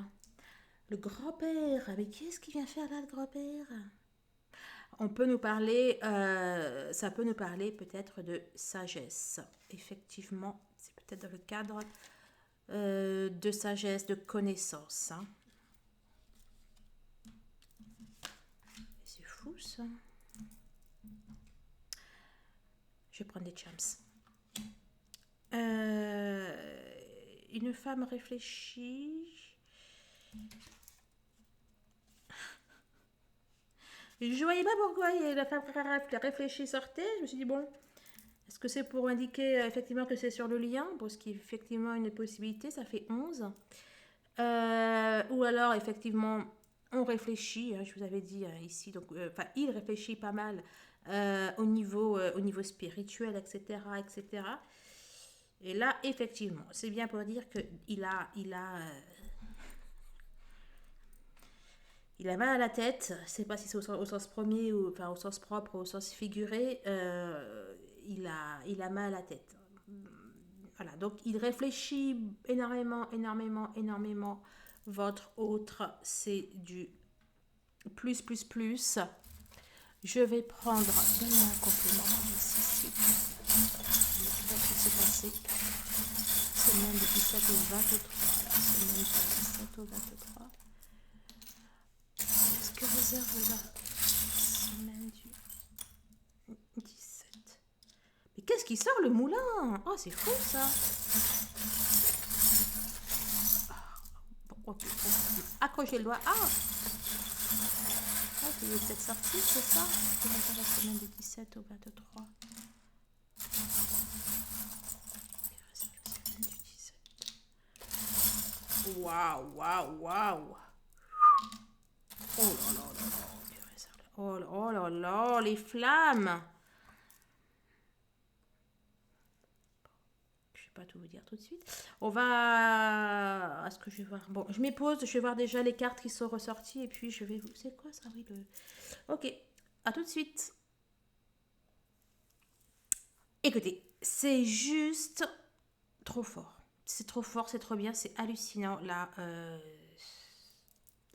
Le grand-père. Mais qu'est-ce qu'il vient faire là, le grand-père? On peut nous parler, ça peut nous parler peut-être de sagesse. Effectivement, c'est peut-être dans le cadre de sagesse, de connaissance. Hein. C'est fou ça. Je vais prendre des champs. Une femme réfléchie. Je ne voyais pas pourquoi la femme réfléchie sortait. Je me suis dit, bon, est-ce que c'est pour indiquer effectivement que c'est sur le lien? Bon, ce qui est effectivement une possibilité, ça fait 11. Ou alors, effectivement, on réfléchit, hein, je vous avais dit ici, donc, il réfléchit pas mal au niveau spirituel, etc., etc. Et là, effectivement, c'est bien pour dire qu'il a Il a mal à la tête. Je ne sais pas si c'est au sens premier ou enfin, au sens propre ou au sens figuré. Il a mal à la tête. Voilà, donc il réfléchit énormément, énormément, énormément. Votre autre, c'est du plus, plus, plus. Je vais prendre. Donne-moi un complément. Ici, qu'est-ce qui s'est passé? Semaine du 17 au 23. La semaine du 17 au 23. Qu'est-ce que réserve la semaine du 17? Mais qu'est-ce qui sort le moulin? Oh, c'est fou ça! Bon, ok, accrochez le doigt. Ah! Ah, il est peut-être sorti, c'est ça? Je vais la semaine du 17 au 23. Waouh, waouh, waouh! Oh là là là là! Oh là là, les flammes! Je vais pas tout vous dire tout de suite. On va. Est-ce que je vais voir? Bon, je m'y pose, je vais voir déjà les cartes qui sont ressorties et puis je vais vous. C'est quoi ça? Oui, le. Ok, à tout de suite. Écoutez, c'est juste trop fort. C'est trop fort, c'est trop bien, c'est hallucinant. Là,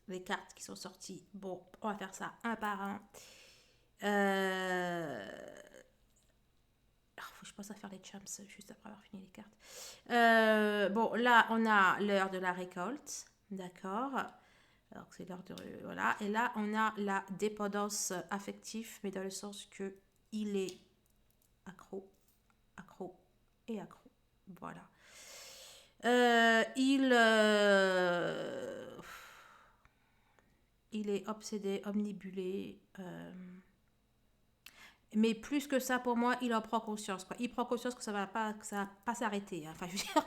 les cartes qui sont sorties. Bon, on va faire ça un par un. Je pense à faire les champs juste après avoir fini les cartes. Bon, là, on a l'heure de la récolte. D'accord. Alors, c'est l'heure de. Voilà. Et là, on a la dépendance affective, mais dans le sens que il est accro, accro et accro. Voilà. Il est obsédé, omnibulé. Mais plus que ça, pour moi, il en prend conscience. Quoi. Il prend conscience que ça va pas s'arrêter. Hein. Enfin, je veux dire,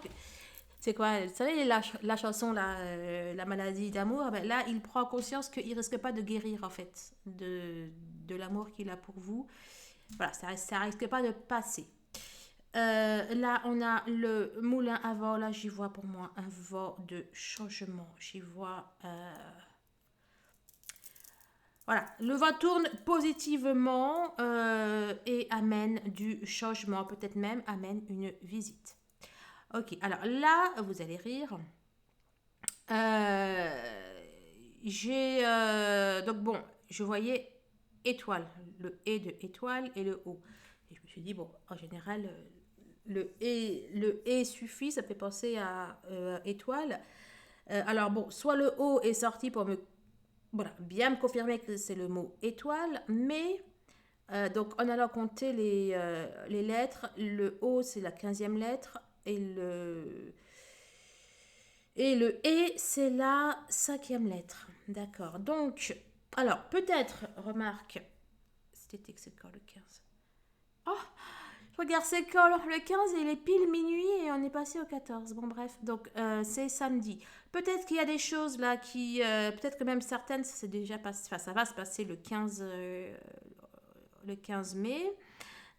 c'est quoi? Vous savez, la chanson, la maladie d'amour, ben là, il prend conscience qu'il ne risque pas de guérir, en fait, de l'amour qu'il a pour vous. Voilà, ça risque pas de passer. Là, on a le moulin à vent. Là, j'y vois pour moi un vent de changement. J'y vois. Voilà, le vent tourne positivement et amène du changement, peut-être même amène une visite. Ok, alors là, vous allez rire. Donc bon, je voyais étoile, le et de étoile et le O. Et je me suis dit, bon, en général, le et suffit, ça fait penser à étoile. Alors bon, soit le O est sorti pour me voilà, bien me confirmer que c'est le mot étoile, mais donc en allant compter les lettres, le O c'est la 15e lettre et le E c'est la 5e lettre. D'accord, donc, alors peut-être, remarque, c'était que c'est quand le 15? Oh, je regarde, c'est quand le 15 et il est pile minuit et on est passé au 14. Bon, bref, donc c'est samedi. Peut-être qu'il y a des choses là qui. Peut-être que même certaines, ça, c'est déjà passé, enfin, ça va se passer le 15 mai.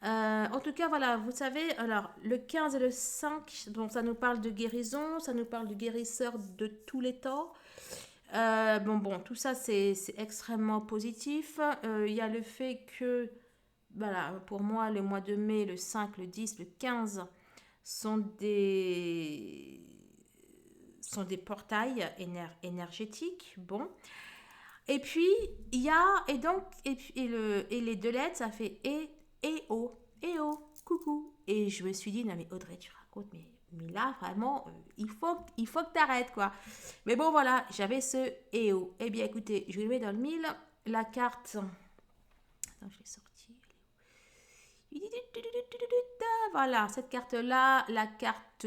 En tout cas, voilà, vous savez, alors le 15 et le 5, donc ça nous parle de guérison, ça nous parle du guérisseur de tous les temps. Bon, tout ça c'est extrêmement positif. Il y a le fait que voilà, pour moi, le mois de mai, le 5, le 10, le 15 sont sont des portails énergétiques. Bon. Et puis, il y a, et donc, et les deux lettres, ça fait et o, coucou. Et je me suis dit, non mais Audrey, tu racontes, mais là, vraiment, il faut que tu arrêtes, quoi. Mais bon, voilà, j'avais ce et o. Eh bien, écoutez, je vais le mettre dans le mille. La carte. Attends, je l'ai sortie. Voilà, cette carte-là, la carte.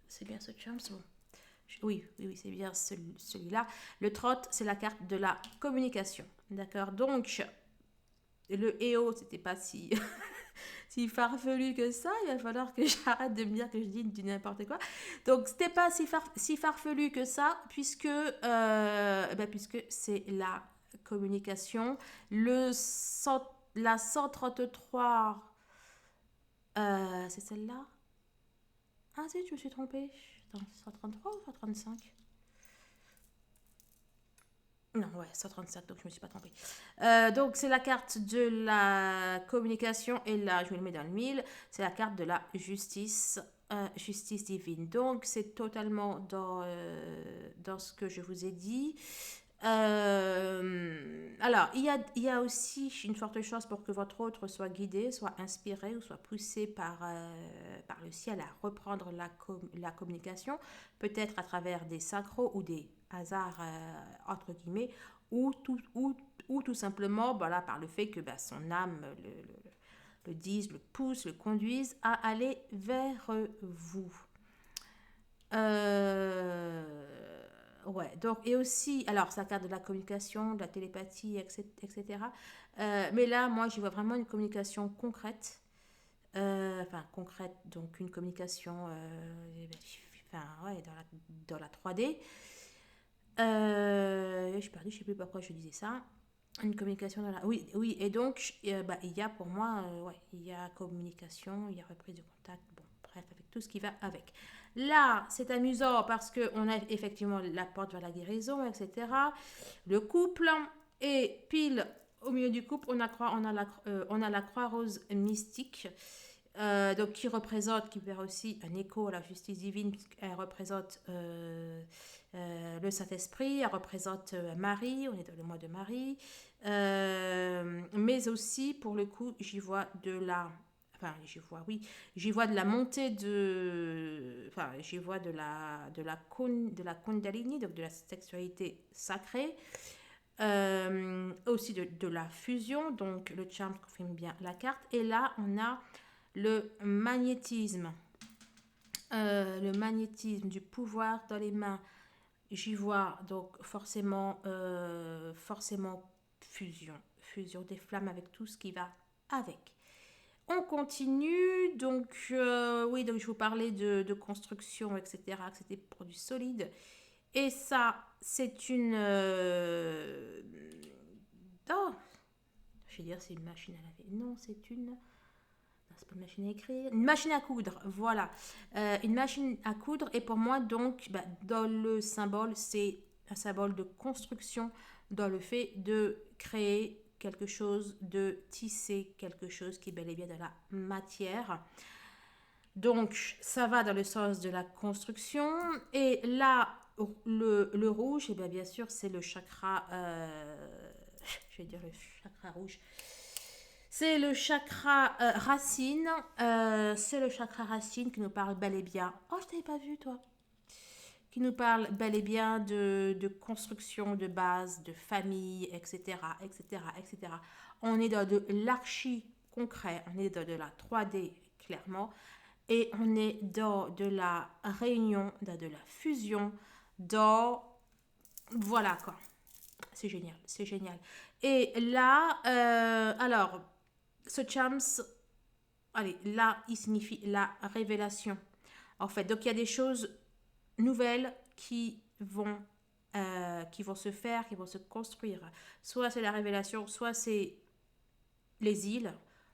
C'est bien ce charms, bon. Oui, c'est bien celui-là. Le trot, c'est la carte de la communication. D'accord. Donc, le EO, c'était pas si, si farfelu que ça. Il va falloir que j'arrête de me dire que je dis du n'importe quoi. Donc, c'était pas si farfelu que ça, puisque c'est la communication. La 133, c'est celle-là? Ah si, je me suis trompée. Attends, 133 ou 135? Non, ouais, 135, donc je me suis pas trompée. Donc c'est la carte de la communication et là, je vais le mettre dans le mille, c'est la carte de la justice, justice divine. Donc c'est totalement dans ce que je vous ai dit. Alors, il y a aussi une forte chance pour que votre autre soit guidé, soit inspiré ou soit poussé par le ciel à reprendre la communication, peut-être à travers des synchros ou des hasards, entre guillemets, ou ou tout simplement voilà, par le fait que bah, son âme le dise, le pousse, le conduise à aller vers vous. Euh, ouais, donc, et aussi, alors, ça carte de la communication, de la télépathie, etc. Mais là, moi, j'y vois vraiment une communication concrète. Enfin, concrète, donc une communication enfin, ouais, dans la 3D. Je suis perdue, je ne sais plus pourquoi je disais ça. Une communication dans la... Oui, oui, et donc, bah, il y a pour moi, ouais, il y a communication, il y a reprise de contact, bon, bref, avec tout ce qui va avec. Là, c'est amusant parce qu'on a effectivement la porte vers la guérison, etc. Le couple, et pile au milieu du couple, on a la croix rose mystique, donc qui représente, qui fait aussi un écho à la justice divine, puisqu'elle représente le Saint-Esprit, elle représente Marie, on est dans le mois de Marie, mais aussi, pour le coup, j'y vois de la... Enfin, j'y vois, oui, j'y vois de la montée de... Enfin, j'y vois de la Kundalini, donc de la sexualité sacrée, aussi de la fusion, donc le charme confirme bien la carte. Et là, on a le magnétisme du pouvoir dans les mains. J'y vois donc forcément fusion des flammes avec tout ce qui va avec. On continue, donc oui, donc je vous parlais de construction, etc., que c'était pour du solide. Et ça, c'est une... Oh, je vais dire c'est une machine à laver. Non, c'est une... Non, c'est pas une machine à écrire. Une machine à coudre, voilà. Une machine à coudre. Et pour moi, donc, bah, dans le symbole, c'est un symbole de construction, dans le fait de créer quelque chose, de tisser quelque chose qui est bel et bien de la matière. Donc, ça va dans le sens de la construction. Et là, le rouge, et bien sûr, c'est le chakra... je vais dire le chakra rouge. C'est le chakra racine. C'est le chakra racine qui nous parle bel et bien. Oh, je t'avais pas vu, toi. Qui nous parle bel et bien de construction de base, de famille, etc., etc., etc. On est dans de l'archi concret, on est dans de la 3D, clairement, et on est dans de la réunion, dans de la fusion, dans... Voilà, quoi. C'est génial, c'est génial. Et là, alors, ce Chams, allez, là, il signifie la révélation. En fait, donc il y a des choses nouvelles qui vont se faire, qui vont se construire. Soit c'est la révélation, soit c'est les îles.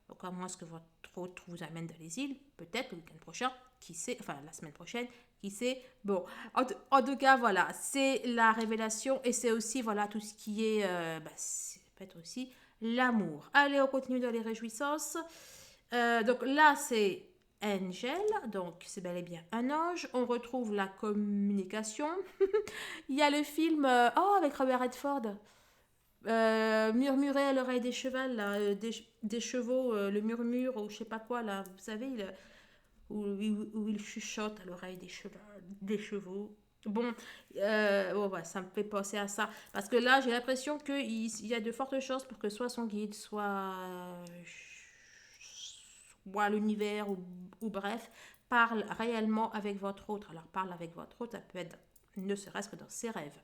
Donc à moins que votre autre vous amène dans les îles, peut-être le week-end prochain, qui sait, enfin la semaine prochaine, qui sait. Bon, en tout cas, voilà, c'est la révélation et c'est aussi, voilà, tout ce qui est, c'est peut-être aussi l'amour. Allez, on continue dans les réjouissances. Donc là, c'est Angel, donc c'est bel et bien un ange. On retrouve la communication. Il y a le film avec Robert Redford. Murmurer à l'oreille des chevals, là, des chevaux, le murmure ou je sais pas quoi, là, vous savez, où il chuchote à l'oreille des chevaux. Bon, ouais, ça me fait penser à ça. Parce que là, j'ai l'impression qu'il y a de fortes chances pour que soit son guide, soit l'univers, ou bref, parle réellement avec votre autre. Alors, parle avec votre autre, ça peut être ne serait-ce que dans ses rêves.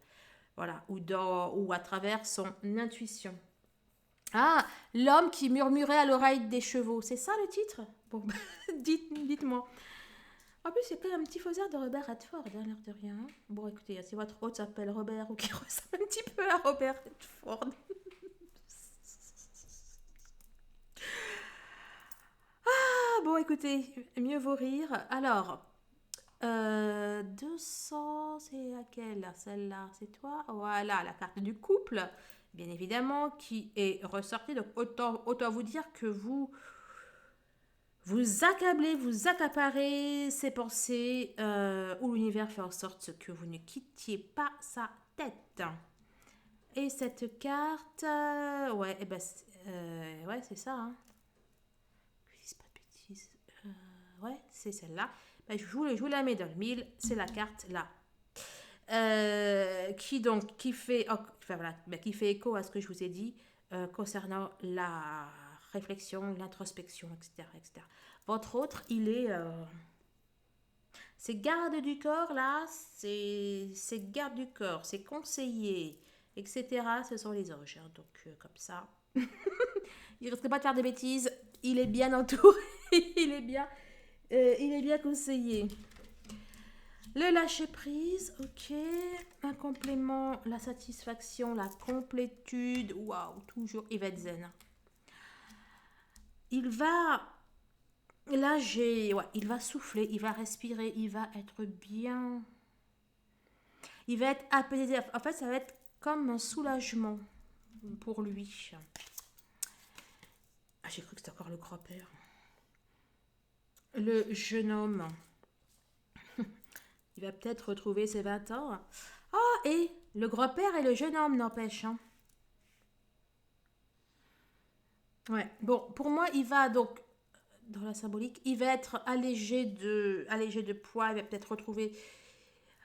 Voilà, ou à travers son intuition. Ah, l'homme qui murmurait à l'oreille des chevaux, c'est ça le titre? Bon, dites-moi. En plus, c'est quand même un petit faux air de Robert Redford, hein, l'air de rien. Bon, écoutez, si votre hôte s'appelle Robert ou qui ressemble un petit peu à Robert Redford. Ah, bon, écoutez, mieux vaut rire. Alors, 200, c'est laquelle là, celle-là, c'est toi? Voilà, la carte du couple, bien évidemment, qui est ressortie. Donc autant vous dire que vous accablez, vous accaparez ces pensées, où l'univers fait en sorte que vous ne quittiez pas sa tête. Et cette carte, ouais, ouais, c'est ça, hein. Que je dise pas de bêtises. Ouais, c'est celle-là. Je vous la mets dans le mille. C'est la carte là. Qui fait, enfin, voilà, qui fait écho à ce que je vous ai dit, concernant la réflexion, l'introspection, etc., etc. Votre autre, il est, c'est garde du corps là, c'est garde du corps, c'est conseiller, etc. Ce sont les anges, hein. Donc comme ça, il risque pas de faire des bêtises. Il est bien entouré, il est bien conseillé. Le lâcher prise, ok. Un complément, la satisfaction, la complétude. Waouh, toujours, il va être zen. Il va, là ouais, il va souffler, il va respirer, il va être bien. Il va être apaisé. En fait, ça va être comme un soulagement pour lui. Ah, j'ai cru que c'était encore le grand-père. Le jeune homme, il va peut-être retrouver ses 20 ans. Ah, et le grand-père et le jeune homme n'empêche, hein. Ouais. Bon, pour moi, il va donc, dans la symbolique, il va être allégé de poids, il va peut-être retrouver.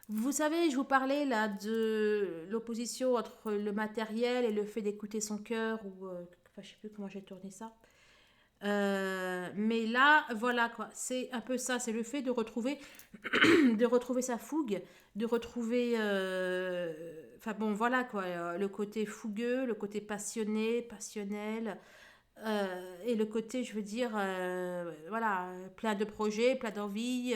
Vous savez, je vous parlais là de l'opposition entre le matériel et le fait d'écouter son cœur, ou enfin, je sais plus comment j'ai tourné ça. Mais là, voilà quoi, c'est un peu ça, c'est le fait de retrouver, de retrouver sa fougue, de retrouver, enfin bon, voilà quoi, le côté fougueux, le côté passionné, passionnel, et le côté, je veux dire, voilà, plein de projets, plein d'envie,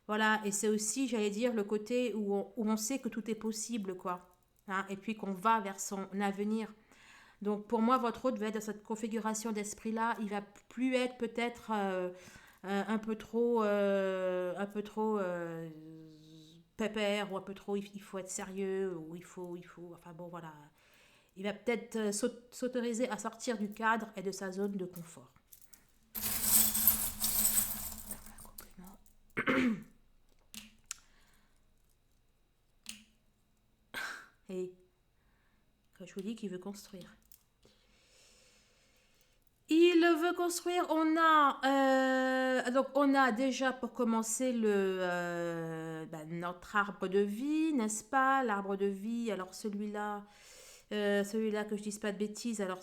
voilà, et c'est aussi, j'allais dire, le côté où on sait que tout est possible, quoi, hein, et puis qu'on va vers son avenir. Donc pour moi, votre hôte va être dans cette configuration d'esprit-là. Il va plus être peut-être, un peu trop pépère, ou un peu trop il faut être sérieux, ou il faut, enfin bon voilà. Il va peut-être s'autoriser à sortir du cadre et de sa zone de confort. Et quand je vous dis qu'il veut construire. Il veut construire. On a déjà pour commencer notre arbre de vie, n'est-ce pas? L'arbre de vie. Alors celui-là que je dise pas de bêtises. Alors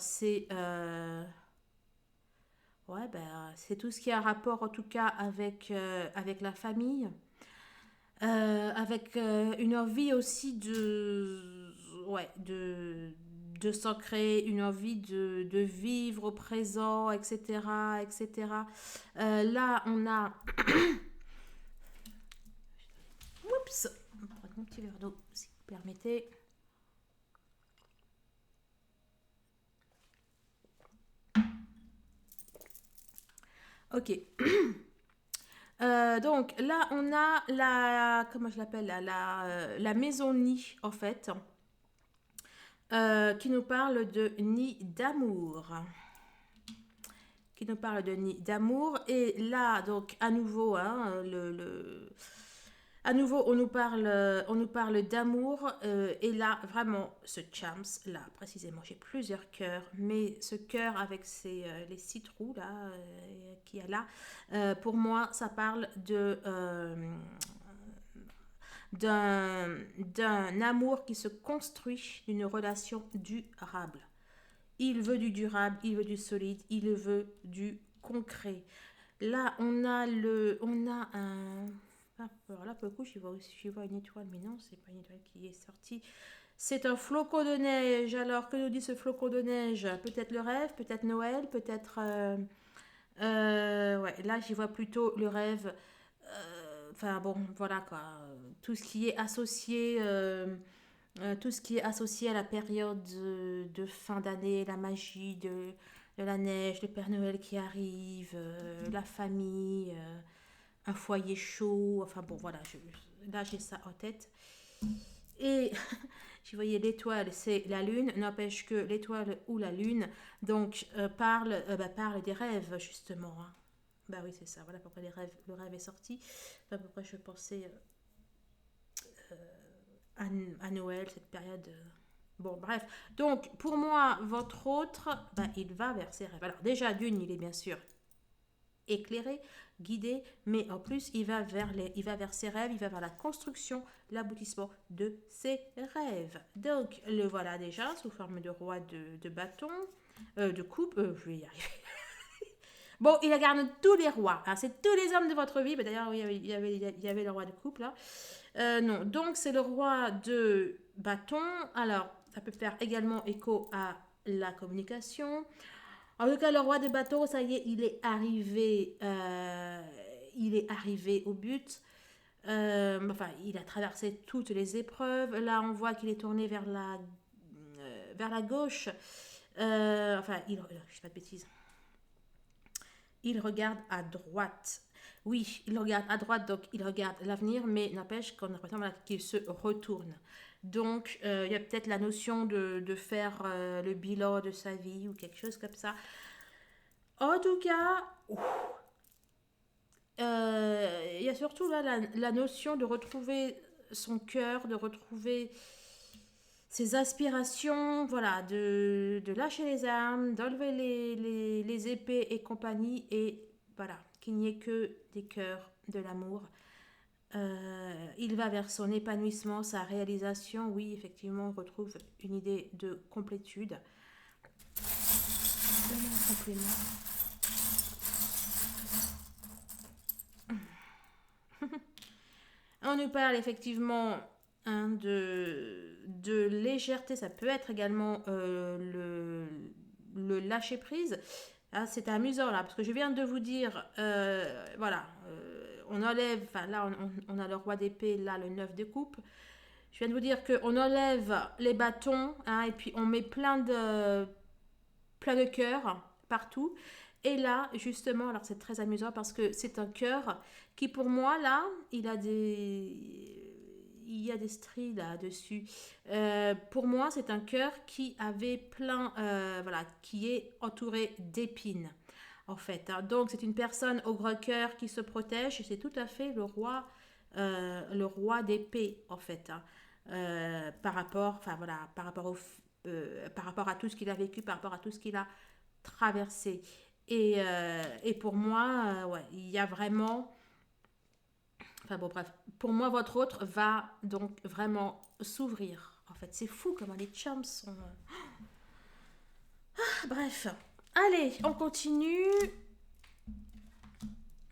ouais, c'est tout ce qui a rapport en tout cas avec la famille. Avec une envie aussi ouais, de s'ancrer, une envie de vivre au présent, etc., etc. Là, on a... Oups, je vais prendre mon petit verre d'eau, si vous permettez. Ok. Donc là, on a comment je l'appelle, la maison nid, en fait, qui nous parle de nid d'amour. Qui nous parle de nid d'amour. Et là, donc, à nouveau, hein, à nouveau, on nous parle d'amour. Et là, vraiment, ce chams, là, précisément, j'ai plusieurs cœurs, mais ce cœur avec les 6 trous, là, qu'il y a là, pour moi, ça parle d'un amour qui se construit, d'une relation durable. Il veut du durable, il veut du solide, il veut du concret. Là, on a un. Alors là, pour le coup, je vois une étoile, mais non, c'est pas une étoile qui est sortie. C'est un flocon de neige. Alors, que nous dit ce flocon de neige? Peut-être le rêve, peut-être Noël, peut-être. Ouais, là, j'y vois plutôt le rêve. Enfin, bon, voilà quoi. Tout ce qui est associé. Tout ce qui est associé à la période de fin d'année, la magie de la neige, le Père Noël qui arrive, la famille, un foyer chaud. Enfin bon, voilà, là j'ai ça en tête. Et je voyais l'étoile, c'est la lune. N'empêche que l'étoile ou la lune, donc parle des rêves justement, hein. Bah oui, c'est ça. Voilà pourquoi le rêve est sorti. Enfin, pourquoi je pensais à Noël, cette période. Bon, bref. Donc, pour moi, votre autre, bah, il va vers ses rêves. Alors, déjà, d'une, il est bien sûr éclairé, guidé, mais en plus, il va vers ses rêves, il va vers la construction, l'aboutissement de ses rêves. Donc, le voilà déjà, sous forme de roi de bâton, de coupe, je vais y arriver. Bon, il incarne tous les rois, hein, c'est tous les hommes de votre vie. D'ailleurs, oui, il y avait le roi de coupe là. Non, donc c'est le roi de bâton. Alors, ça peut faire également écho à la communication. En tout cas, le roi de bâton, ça y est, il est arrivé au but. Enfin, il a traversé toutes les épreuves. Là, on voit qu'il est tourné vers la gauche. Enfin, je sais pas de bêtises. Il regarde à droite. Oui, il regarde à droite, donc il regarde l'avenir, mais n'empêche qu'on a l'impression qu'il se retourne. Donc, il y a peut-être la notion de faire le bilan de sa vie ou quelque chose comme ça. En tout cas, il y a surtout là la notion de retrouver son cœur, de retrouver ses aspirations, voilà, de lâcher les armes, d'enlever les épées et compagnie, et voilà, qu'il n'y ait que des cœurs, de l'amour. Il va vers son épanouissement, sa réalisation. Oui, effectivement, on retrouve une idée de complétude. Donne-moi un complément. On nous parle effectivement hein, de légèreté, ça peut être également le lâcher prise. Ah, c'est amusant là, parce que je viens de vous dire, voilà, on enlève, enfin là on a le roi d'épée, là le 9 de coupe. Je viens de vous dire qu'on enlève les bâtons, hein, et puis on met plein de cœurs partout. Et là, justement, alors c'est très amusant parce que c'est un cœur qui, pour moi, là, il y a des stries là-dessus. Pour moi, c'est un cœur qui avait voilà, qui est entouré d'épines, en fait, hein. Donc, c'est une personne au gros cœur qui se protège. Et c'est tout à fait le roi d'épée, en fait, hein. Par rapport, enfin voilà, par rapport à tout ce qu'il a vécu, par rapport à tout ce qu'il a traversé. Et pour moi, ouais, il y a vraiment. Enfin bon, bref. Pour moi, votre autre va donc vraiment s'ouvrir. En fait, c'est fou comment les charms sont. Bref. Allez, on continue.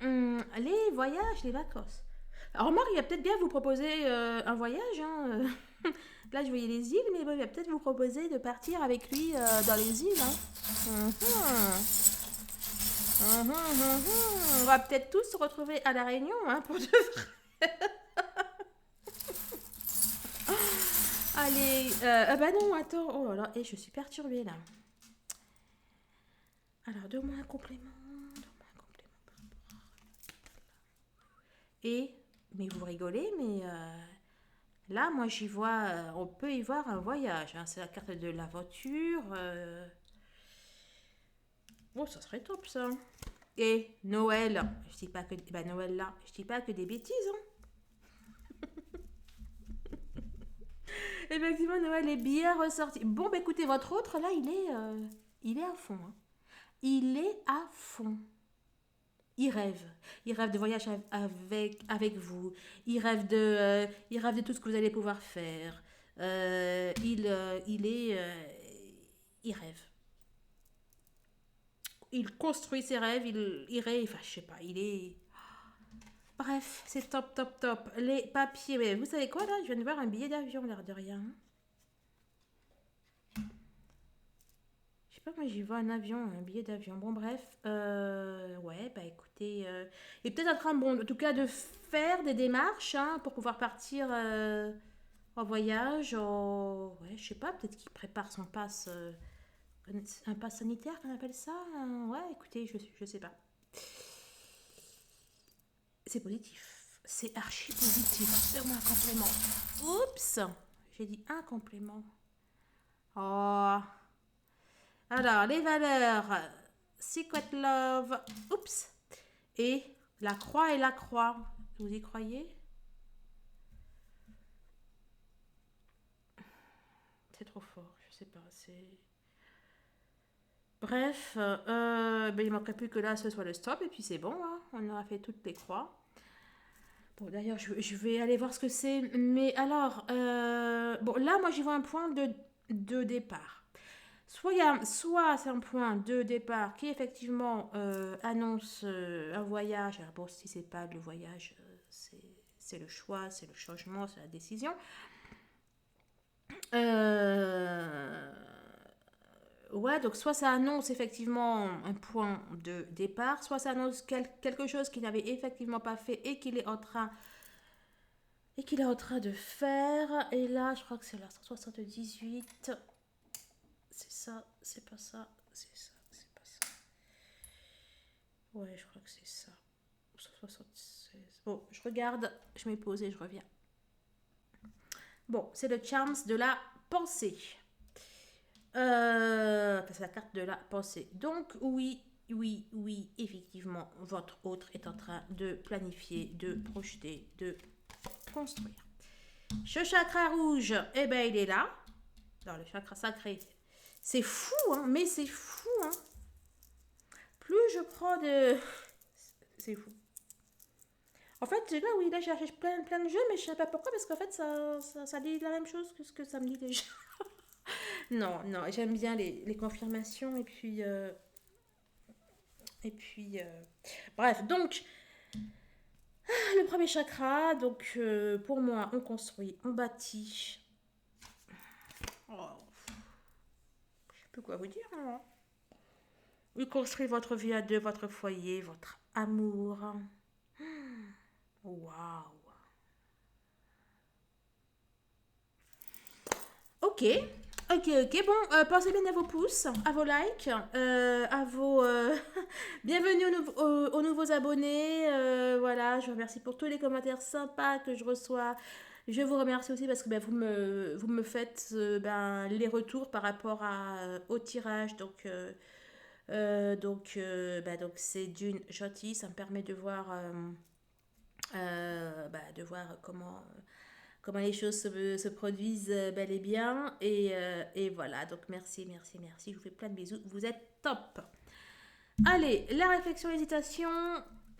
Les voyages, les vacances. Alors, remarque, il va peut-être bien vous proposer un voyage, hein. Là, je voyais les îles, mais bon, il va peut-être vous proposer de partir avec lui dans les îles, hein. Mhm. On va peut-être tous se retrouver à La Réunion, hein, pour de vrai. Allez, ah bah non, attends, oh là là, et je suis perturbée là. Alors, donne-moi un complément, donne-moi un complément. Et, mais vous rigolez, mais là, moi j'y vois, on peut y voir un voyage, hein. C'est la carte de l'aventure. Oh, ça serait top ça. Et Noël, je dis pas que, bah Noël là, je dis pas que des bêtises, hein. Effectivement, Noël est bien ressorti. Bon, bah écoutez, votre autre, là, il est à fond, hein. Il est à fond. Il rêve. Il rêve de voyage avec vous. Il rêve de tout ce que vous allez pouvoir faire. Il rêve. Il construit ses rêves. Il rêve. Enfin, je sais pas. Il est. Bref, c'est top, top, top. Les papiers. Mais vous savez quoi, là? Je viens de voir un billet d'avion, l'air de rien. Je sais pas, moi j'y vois un avion, un billet d'avion. Bon, bref. Ouais, bah écoutez. Il est peut-être en train, bon, en tout cas, de faire des démarches hein, pour pouvoir partir en voyage. Ouais, je sais pas, peut-être qu'il prépare son passe. Un pass sanitaire, qu'on appelle ça. Ouais, écoutez, je sais pas. C'est positif. C'est archi positif. Fais-moi un complément. Oups. J'ai dit un complément. Oh. Alors, les valeurs. Secret Love. Oups. Et la croix et la croix. Vous y croyez? C'est trop fort. Je sais pas. C'est... Bref. Ben, il manquerait plus que là, ce soit le stop. Et puis c'est bon. Hein. On aura fait toutes les croix. Bon, d'ailleurs, je vais aller voir ce que c'est. Mais alors, bon, là, moi, j'y vois un point de départ. Soit c'est un point de départ qui, effectivement, annonce un voyage. Alors, bon, si c'est pas le voyage, c'est le choix, c'est le changement, c'est la décision. Euh, Ouais, donc soit ça annonce effectivement un point de départ, soit ça annonce quelque chose qu'il n'avait effectivement pas fait et qu'il est en train de faire. Et là, je crois que c'est la 178. C'est ça, c'est pas ça, c'est ça, c'est pas ça. Ouais, je crois que c'est ça. 176. Bon, je regarde, je mets pause et je reviens. Bon, c'est le charms de la pensée. C'est la carte de la pensée. Donc, oui, effectivement, votre autre est en train de planifier, de projeter, de construire. Ce chakra rouge, eh ben, il est là. Dans le chakra sacré. C'est fou, hein, mais c'est fou, hein. Plus je prends de... C'est fou. En fait, là, oui, là, j'ai cherché plein de jeux, mais je sais pas pourquoi, parce qu'en fait, ça dit la même chose que ce que ça me dit déjà. Non, j'aime bien les confirmations, et puis... bref, donc, le premier chakra, donc, pour moi, on construit, on bâtit. Oh, je sais plus quoi vous dire, hein. Vous construisez votre vie à deux, votre foyer, votre amour. Waouh. Ok, ok. Bon, pensez bien à vos pouces, à vos likes, à vos... Bienvenue aux nouveaux abonnés. Voilà, je vous remercie pour tous les commentaires sympas que je reçois. Je vous remercie aussi parce que ben, vous me faites les retours par rapport au tirage. Donc c'est d'une gentille. Ça me permet de voir comment les choses se produisent bel et bien. Et voilà, donc merci. Je vous fais plein de bisous. Vous êtes top. Allez, la réflexion, hésitation.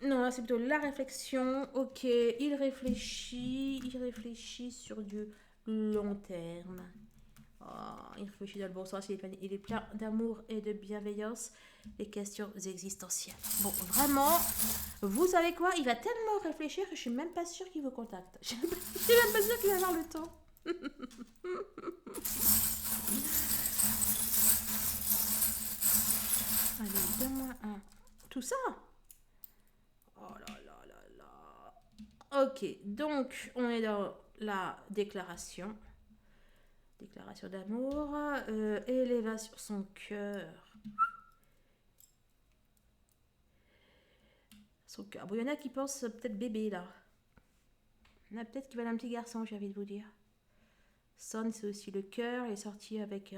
Non, là c'est plutôt la réflexion. Ok, il réfléchit sur du long terme. Oh, il réfléchit dans le bon sens, il est plein d'amour et de bienveillance. Les questions existentielles. Bon, vraiment, vous savez quoi? Il va tellement réfléchir que je suis même pas sûre qu'il vous contacte. Je suis même pas sûre qu'il va avoir le temps. Allez, donne-moi un. Tout ça? Oh là là là là. Ok, donc on est dans la déclaration. Déclaration d'amour. Élévation, son cœur. Son cœur. Bon, il y en a qui pensent peut-être bébé là. Il y en a peut-être qui veulent un petit garçon, j'ai envie de vous dire. Son, c'est aussi le cœur. Il est sorti avec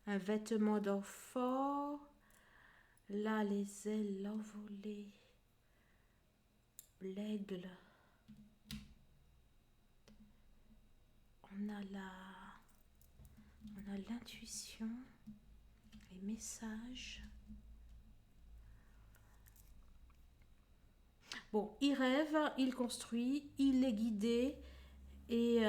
un vêtement d'enfant. Là, les ailes envolées. L'aigle. On a l'intuition, les messages. Bon, il rêve, il construit, il est guidé et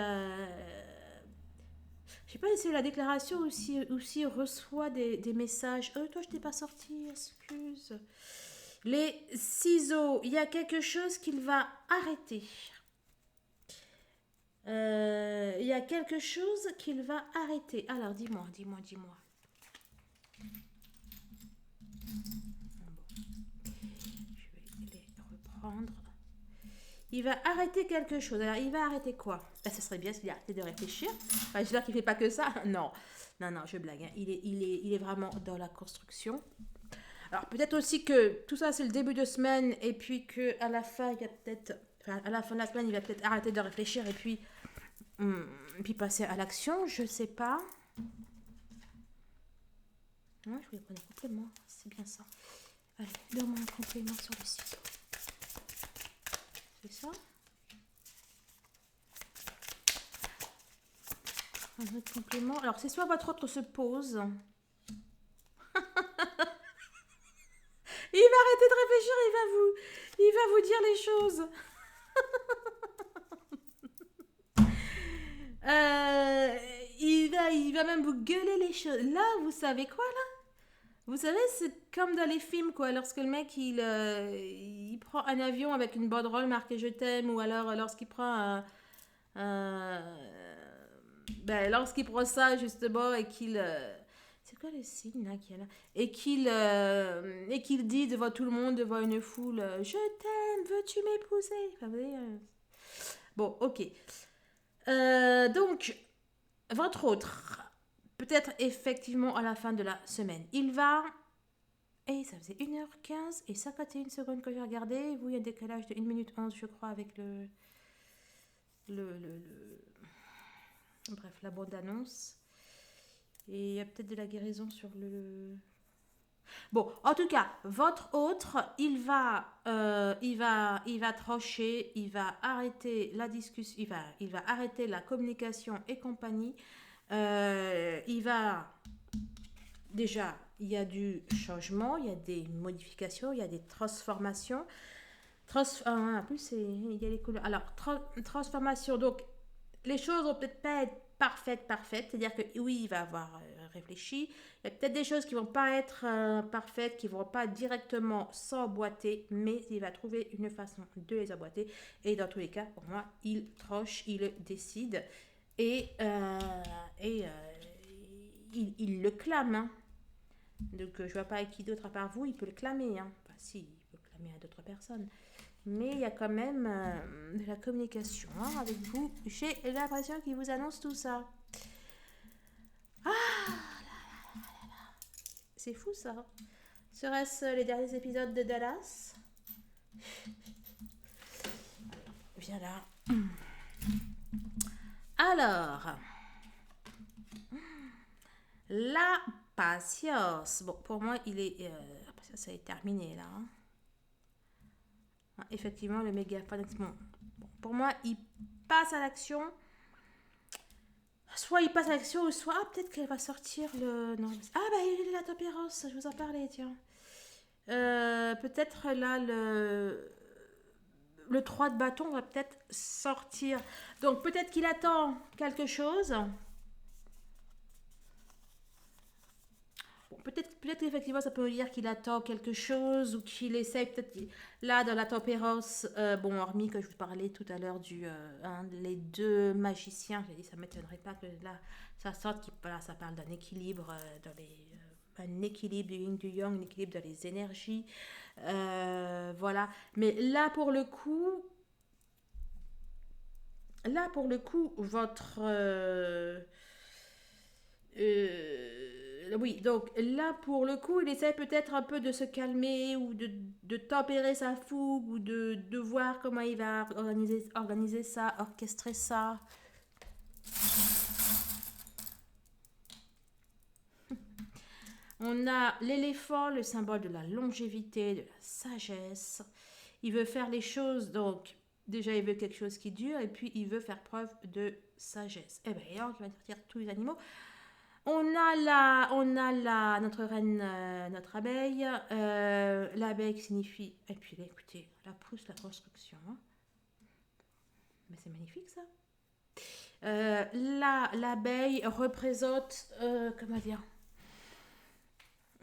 je sais pas si la déclaration aussi reçoit des messages. Toi, je t'ai pas sorti, excuse. Les ciseaux, il y a quelque chose qu'il va arrêter. Il y a quelque chose qu'il va arrêter. Alors, dis-moi. Je vais les reprendre. Il va arrêter quelque chose. Alors, il va arrêter quoi? Ça serait bien s'il arrêtait de réfléchir. Enfin, j'espère qu'il ne fait pas que ça. Non, je blague. Hein. Il est vraiment dans la construction. Alors peut-être aussi que tout ça c'est le début de semaine et puis que à la fin il y a peut-être, enfin, à la fin de la semaine il va peut-être arrêter de réfléchir et puis passer à l'action, je sais pas. Ouais, je voulais prendre un complément, c'est bien ça. Allez, donne-moi un complément sur le site. C'est ça. Un autre complément. Alors c'est soit votre autre se pose. Il va arrêter de réfléchir, il va vous dire les choses. Euh, il va même vous gueuler les choses. Là, vous savez quoi là? Vous savez, c'est comme dans les films quoi. Lorsque le mec il prend un avion avec une banderole marquée je t'aime, ou alors lorsqu'il prend un- lorsqu'il prend ça justement et qu'il c'est quoi le signe là qu'il y a là? Et qu'il dit devant tout le monde, devant une foule, je t'aime, veux-tu m'épouser? Enfin, vous voyez, bon, ok. Donc, votre autre, peut-être effectivement à la fin de la semaine, il va. Et ça faisait 1h15 et 51 secondes que j'ai regardé. Vous, il y a un décalage de 1 minute 11, je crois, avec bref, la bande-annonce. Et il y a peut-être de la guérison sur le. Bon, en tout cas, votre autre, il va trancher, il va arrêter la discussion, il va arrêter la communication et compagnie. Il va déjà, il y a du changement, il y a des modifications, il y a des transformations. En plus, il y a les couleurs. Alors, transformation. Donc, les choses vont peut-être pas être parfaites. C'est-à-dire que oui, il va avoir réfléchi. Il y a peut-être des choses qui vont pas être parfaites, qui vont pas directement s'emboîter, mais il va trouver une façon de les emboîter. Et dans tous les cas, pour moi, il tranche, il décide et, euh, et il le clame. Hein. Donc, je vois pas avec qui d'autre à part vous, il peut le clamer. Hein. Enfin, si, il peut le clamer à d'autres personnes. Mais il y a quand même de la communication hein, avec vous. J'ai l'impression qu'il vous annonce tout ça. C'est fou ça. Serait-ce les derniers épisodes de Dallas? Viens là. Alors, la patience. Bon, pour moi, il est. Ça est terminé là. Hein. Ah, effectivement, le mégaphone. Bon, pour moi, il passe à l'action. Soit il passe à l'action, soit peut-être qu'elle va sortir le. Non. Ah, bah, il est la tempérance, je vous en parlais, tiens. Peut-être là, le 3 de bâton va peut-être sortir. Donc, peut-être qu'il attend quelque chose. Bon, peut-être qu'effectivement, ça peut dire qu'il attend quelque chose ou qu'il essaie peut-être. Là, dans la tempérance, bon, hormis que je vous parlais tout à l'heure les deux magiciens, j'ai dit, ça ne m'étonnerait pas que là, ça sorte, voilà, ça parle d'un équilibre un équilibre du yin du yang, un équilibre dans les énergies. Voilà. Mais là pour le coup, votre oui, donc là pour le coup, il essaie peut-être un peu de se calmer ou de tempérer sa fougue ou de voir comment il va organiser ça, orchestrer ça. On a l'éléphant, le symbole de la longévité, de la sagesse. Il veut faire les choses, donc déjà il veut quelque chose qui dure et puis il veut faire preuve de sagesse. Eh bien, alors, il va dire tous les animaux. Notre reine, notre abeille. L'abeille qui signifie, et puis là, écoutez, la pousse, la construction. Hein. Mais c'est magnifique ça. L'abeille représente, comment dire,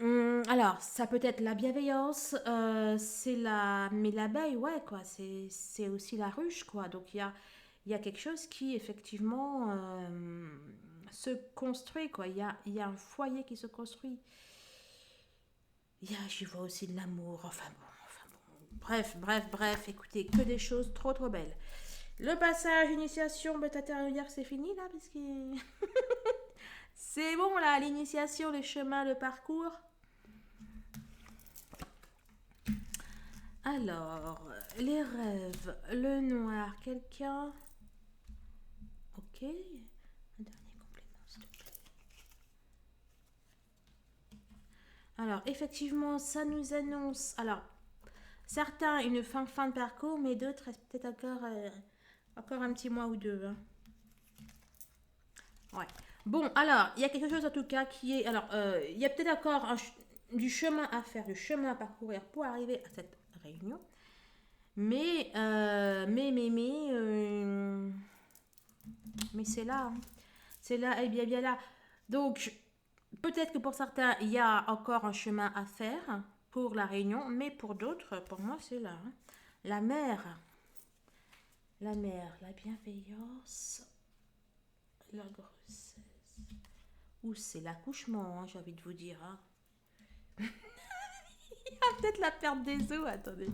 alors, ça peut être la bienveillance, mais l'abeille, ouais, quoi, c'est aussi la ruche, quoi. Donc, il y a quelque chose qui, effectivement, se construit, quoi. Il y a un foyer qui se construit. J'y vois aussi de l'amour, enfin bon. Bref, écoutez, que des choses trop, trop belles. Le passage, initiation, bah, t'as à dire que c'est fini, là, parce que... c'est bon, là, l'initiation, le chemin, le parcours. Alors, les rêves, le noir, quelqu'un. Ok. Un dernier complément, s'il te plaît. Alors, effectivement, ça nous annonce. Alors, certains une fin de parcours, mais d'autres restent peut-être encore un petit mois ou deux, hein. Ouais. Bon, alors, il y a quelque chose en tout cas qui est. Alors, il y a peut-être encore du chemin à faire, du chemin à parcourir pour arriver à cette réunion. Mais c'est là, hein. C'est là, et bien, bien là. Donc, peut-être que pour certains, il y a encore un chemin à faire pour la réunion, mais pour d'autres, pour moi, c'est là, hein. La mère, la mère, la bienveillance, la grossesse. Ou c'est l'accouchement, hein, j'ai envie de vous dire, hein. Peut-être la perte des os, attendez.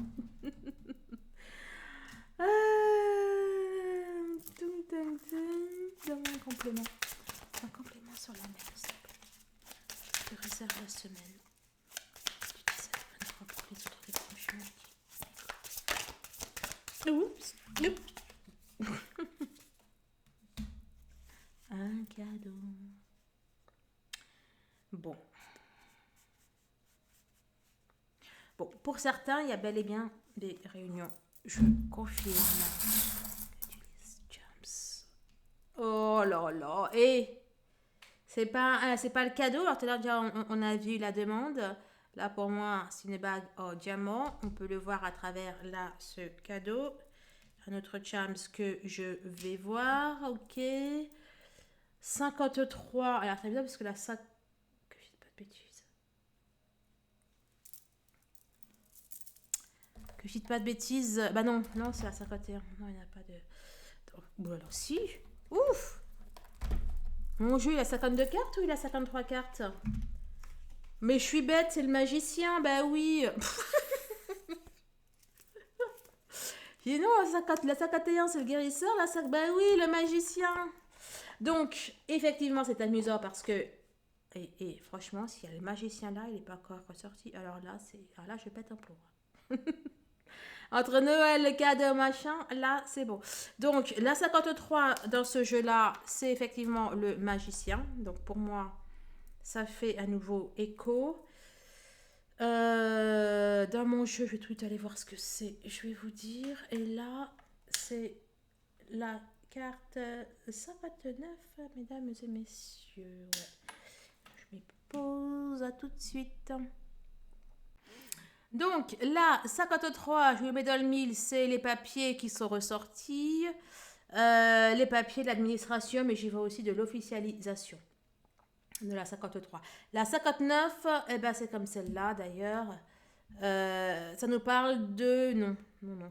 Donne-moi un complément. Un complément sur la mère, s'il te plaît. Je te réserve la semaine. Tu réserves un pour les autres décrochements. Oups. Un cadeau. Bon. Bon, pour certains, il y a bel et bien des réunions. Je confirme. Oh là là. Et c'est pas le cadeau. Alors tout à l'heure, déjà, on a vu la demande. Là, pour moi, c'est une bague en diamant. On peut le voir à travers là, ce cadeau. Un autre charms que je vais voir. Ok. 53. Alors, c'est bien parce que la 5. Que je dis pas de bêtises. Que je dis pas de bêtises. Bah non, non, c'est la 51. Non, il n'y a pas de. Bon, alors si. Ouf! Mon jeu, il a 52 cartes ou il a 53 cartes? Mais je suis bête, c'est le magicien, bah oui. J'ai dit non, la 51, c'est le guérisseur, bah oui, le magicien. Donc, effectivement, c'est amusant parce que. Et franchement, s'il y a le magicien là, il n'est pas encore ressorti. Alors là, je pète un plomb. Entre Noël, le cadeau, machin, là, c'est bon. Donc, la 53 dans ce jeu-là, c'est effectivement le magicien. Donc, pour moi, ça fait à nouveau écho. Dans mon jeu, je vais tout aller voir ce que c'est. Je vais vous dire. Et là, c'est la carte 59, mesdames et messieurs. Ouais. Je m'y pose à tout de suite. Donc là, 53, je vous mets dans le mille, c'est les papiers qui sont ressortis. Les papiers de l'administration, mais j'y vois aussi de l'officialisation de la 53. La 59, eh ben, c'est comme celle-là d'ailleurs. Ça nous parle de... Non,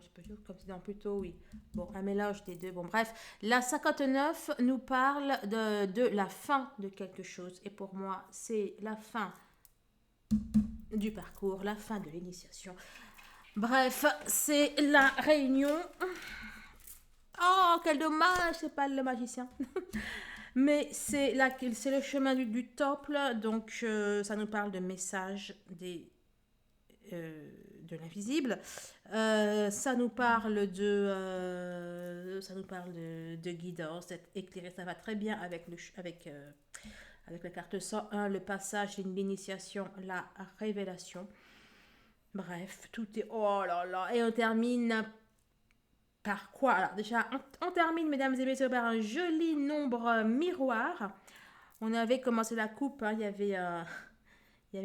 c'est pas juste comme c'est plutôt, oui. Bon, un mélange des deux. Bon, bref. La 59 nous parle de la fin de quelque chose. Et pour moi, c'est la fin du parcours, la fin de l'initiation. Bref, c'est la réunion. Oh, quel dommage, c'est pas le magicien. Mais c'est le chemin du temple, donc ça nous parle de messages de l'invisible. Ça nous parle de guidance, d'être éclairé. Ça va très bien avec la carte 101, le passage, l'initiation, la révélation. Bref, tout est... Oh là là. Et on termine par quoi? Alors déjà, on termine, mesdames et messieurs, par un joli nombre miroir. On avait commencé la coupe, hein, il y avait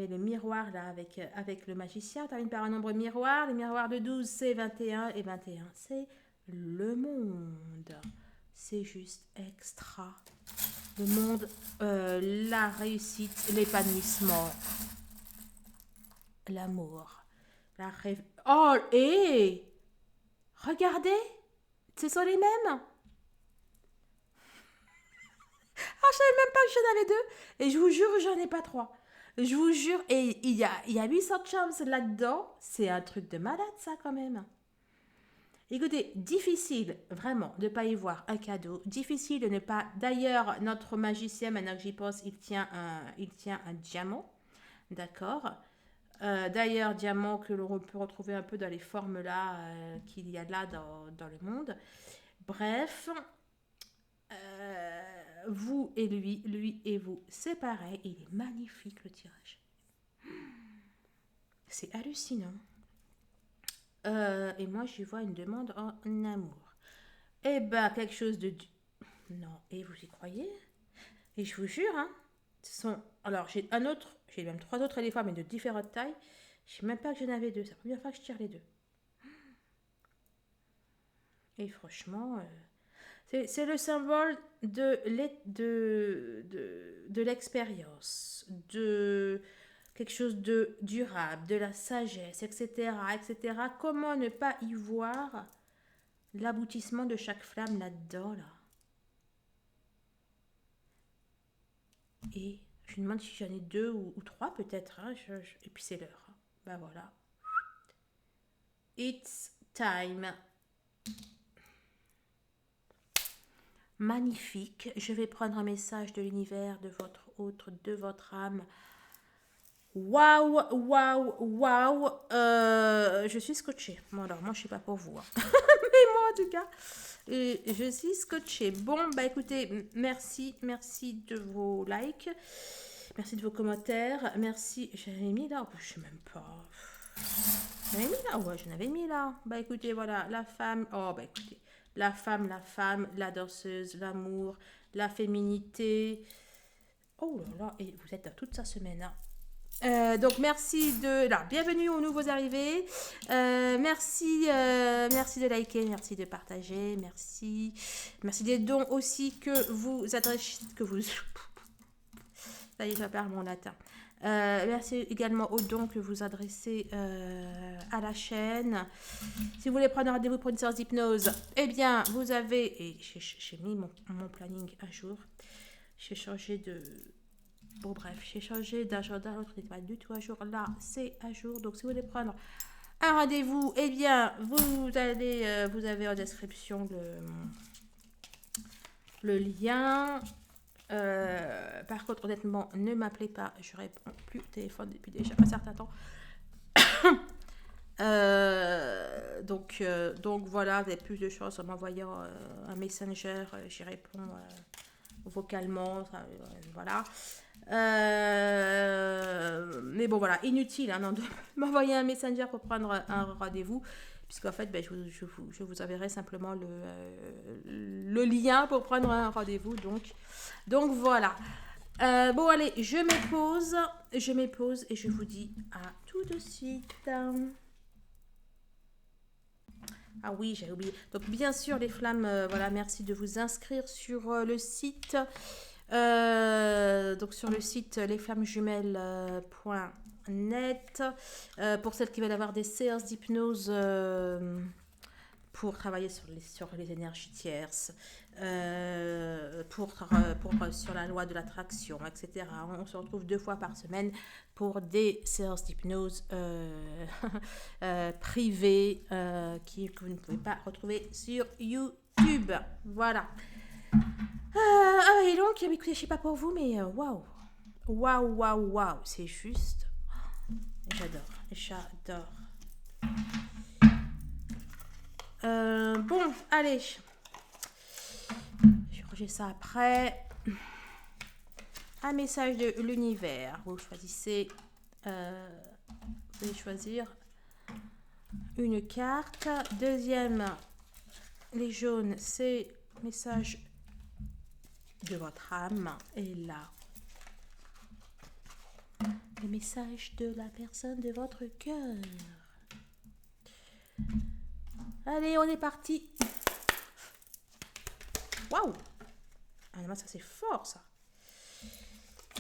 le miroir là avec le magicien. On termine par un nombre miroir. Le miroir de 12, c'est 21. Et 21, c'est le monde. C'est juste extra. Le monde, la réussite, l'épanouissement, l'amour, la rêve. Oh, et regardez, ce sont les mêmes. Ah, je savais même pas que j'en avais deux. Et je vous jure, j'en ai pas trois. Je vous jure, et il y a 800 charms là-dedans. C'est un truc de malade, ça, quand même. Écoutez, difficile, vraiment, de ne pas y voir un cadeau. Difficile de ne pas... D'ailleurs, notre magicien, maintenant que j'y pense, il tient un diamant. D'accord. D'ailleurs, diamant que l'on peut retrouver un peu dans les formes là qu'il y a là dans le monde. Bref, vous et lui et vous, c'est pareil. Il est magnifique le tirage. C'est hallucinant. Et moi, j'y vois une demande en amour. Eh ben, quelque chose de... Non, et vous y croyez? Et je vous jure, hein, alors, j'ai même 3 autres éléphants, mais de différentes tailles. Je sais même pas que j'en avais 2. C'est la première fois que je tire les 2. Et franchement, c'est le symbole de l'expérience, de quelque chose de durable, de la sagesse, etc., etc. Comment ne pas y voir l'aboutissement de chaque flamme là-dedans, là? Et je me demande si j'en ai 2 ou 3 peut-être. Hein, et puis c'est l'heure. Ben voilà. It's time. Magnifique. Je vais prendre un message de l'univers, de votre autre, de votre âme. Waouh, waouh, waouh. Je suis scotchée. Bon, alors, moi, je ne sais pas pour vous. Hein. Mais moi, en tout cas, je suis scotchée. Bon, bah écoutez, merci de vos likes. Merci de vos commentaires. Merci. J'avais mis là. Je sais même pas. J'avais mis là. Ouais, j'en avais mis là. Bah écoutez, voilà. La femme. Oh, bah écoutez. La femme, la danseuse, l'amour, la féminité. Oh là là. Et vous êtes là toute sa semaine. Hein. Donc merci bienvenue aux nouveaux arrivés. Merci de liker, merci de partager, merci des dons aussi que vous adressez, ça y est, je perds mon latin. Merci également aux dons que vous adressez à la chaîne. Si vous voulez prendre rendez-vous pour une séance d'hypnose, eh bien, vous avez... Et j'ai mis mon planning à jour. J'ai changé de... Bon, bref, j'ai changé d'agenda. L'autre n'est pas du tout à jour. Là, c'est à jour. Donc, si vous voulez prendre un rendez-vous, eh bien, vous avez en description le lien. Par contre, honnêtement, ne m'appelez pas. Je réponds plus au téléphone depuis déjà un certain temps. Donc voilà, vous avez plus de chance en m'envoyant un messenger. J'y réponds vocalement. Voilà. Mais bon, voilà, inutile de m'envoyer un messenger pour prendre un rendez-vous. Puisqu'en fait, je vous enverrai simplement le lien pour prendre un rendez-vous. Donc voilà. Bon, allez, je m'épose et je vous dis à tout de suite. Ah oui, j'ai oublié. Donc, bien sûr, les flammes, voilà, merci de vous inscrire sur le site. Donc, sur le site lesflammesjumelles.net. Pour celles qui veulent avoir des séances d'hypnose pour travailler sur les énergies tierces, sur la loi de l'attraction, etc. On se retrouve 2 fois par semaine pour des séances d'hypnose privées que vous ne pouvez pas retrouver sur YouTube. Voilà. Et donc, écoutez, je sais pas pour vous, mais waouh. Waouh. C'est juste... J'adore. Bon, allez. Je vais ranger ça après. Un message de l'univers. Vous choisissez... vous allez choisir une carte. Deuxième, les jaunes, c'est message de votre âme. Et là, le message de la personne de votre cœur. Allez, on est parti. Waouh. Ah non, ça c'est fort ça.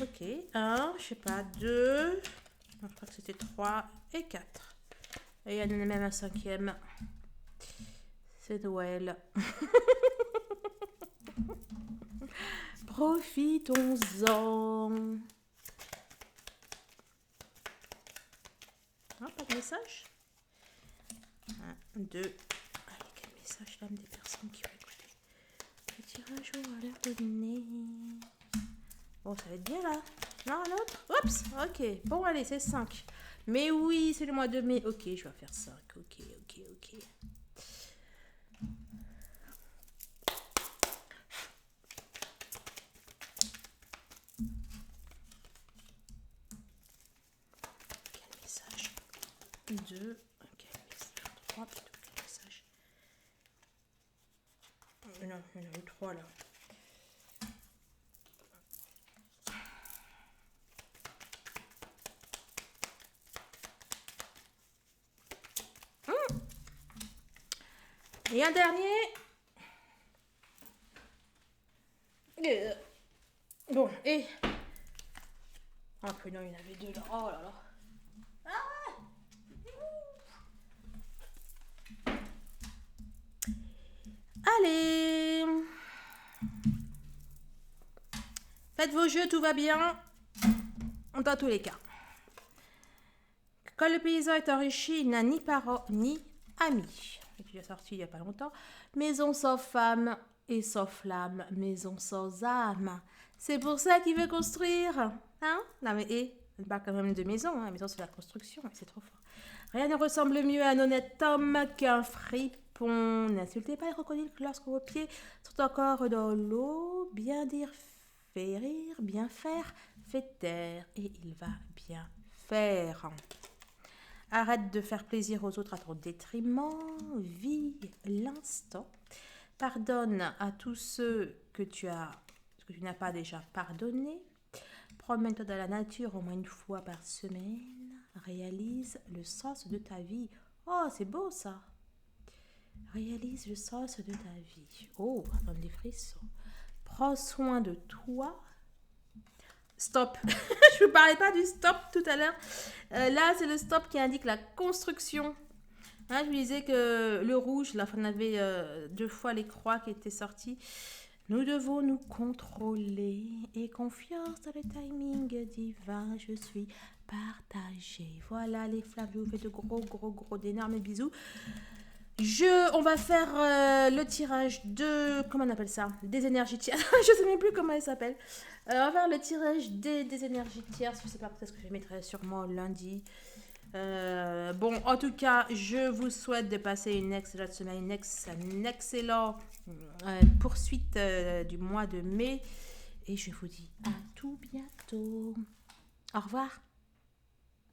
Ok, 1, je sais pas, 2. Non, je crois que c'était 3 et 4. Et il y en a même un 5e. C'est Noël. Profitons-en. Ah, pas de message. 1, 2. Allez, quel message l'âme des personnes qui vont écouter. Le tirage au à l'air donné. Bon, ça va être bien là. Non, un autre. Oups, ok. Bon, allez, c'est 5. Mais oui, c'est le mois de mai. Ok, je vais faire 5. Ok. Quel message? 2. Quel message? 3. Plutôt quel message? Non, il y en a eu 3 là. Et un dernier. Bon, et... Ah, puis non, il y en avait 2 là. Oh là là. Allez. Faites vos jeux, tout va bien. Dans tous les cas. Quand le paysan est enrichi, il n'a ni parents ni amis. Il est sorti il n'y a pas longtemps. Maison sans femme et sans flamme, maison sans âme. C'est pour ça qu'il veut construire. Hein? Non mais, on parle quand même de maison. Hein. Maison, c'est la construction. C'est trop fort. Rien ne ressemble mieux à un honnête homme qu'un fripon. N'insultez pas et reconnaissez que lorsque vos pieds sont encore dans l'eau, bien dire fait rire, bien faire, fait taire. Et il va bien faire. Arrête de faire plaisir aux autres à ton détriment. Vis l'instant. Pardonne à tous ceux que tu n'as pas déjà pardonné. Promène-toi dans la nature au moins une fois par semaine. Réalise le sens de ta vie. Oh, c'est beau ça. Réalise le sens de ta vie. Oh, ça donne des frissons. Prends soin de toi. Stop. Je ne vous parlais pas du stop tout à l'heure. Là, c'est le stop qui indique la construction. Hein, je vous disais que le rouge, là, on avait 2 fois les croix qui étaient sorties. Nous devons nous contrôler et confiance dans le timing divin. Je suis partagée. Voilà les flammes. Je vous fais de gros, d'énormes bisous. On va faire le tirage de... Comment on appelle ça? Des énergies tierces. Je ne sais même plus comment elle s'appelle. On va faire le tirage des énergies tierces. Je ne sais pas, peut-être que je les mettrai sûrement lundi. Bon, en tout cas, je vous souhaite de passer une excellente semaine, une excellente poursuite du mois de mai. Et je vous dis à tout bientôt. Au revoir.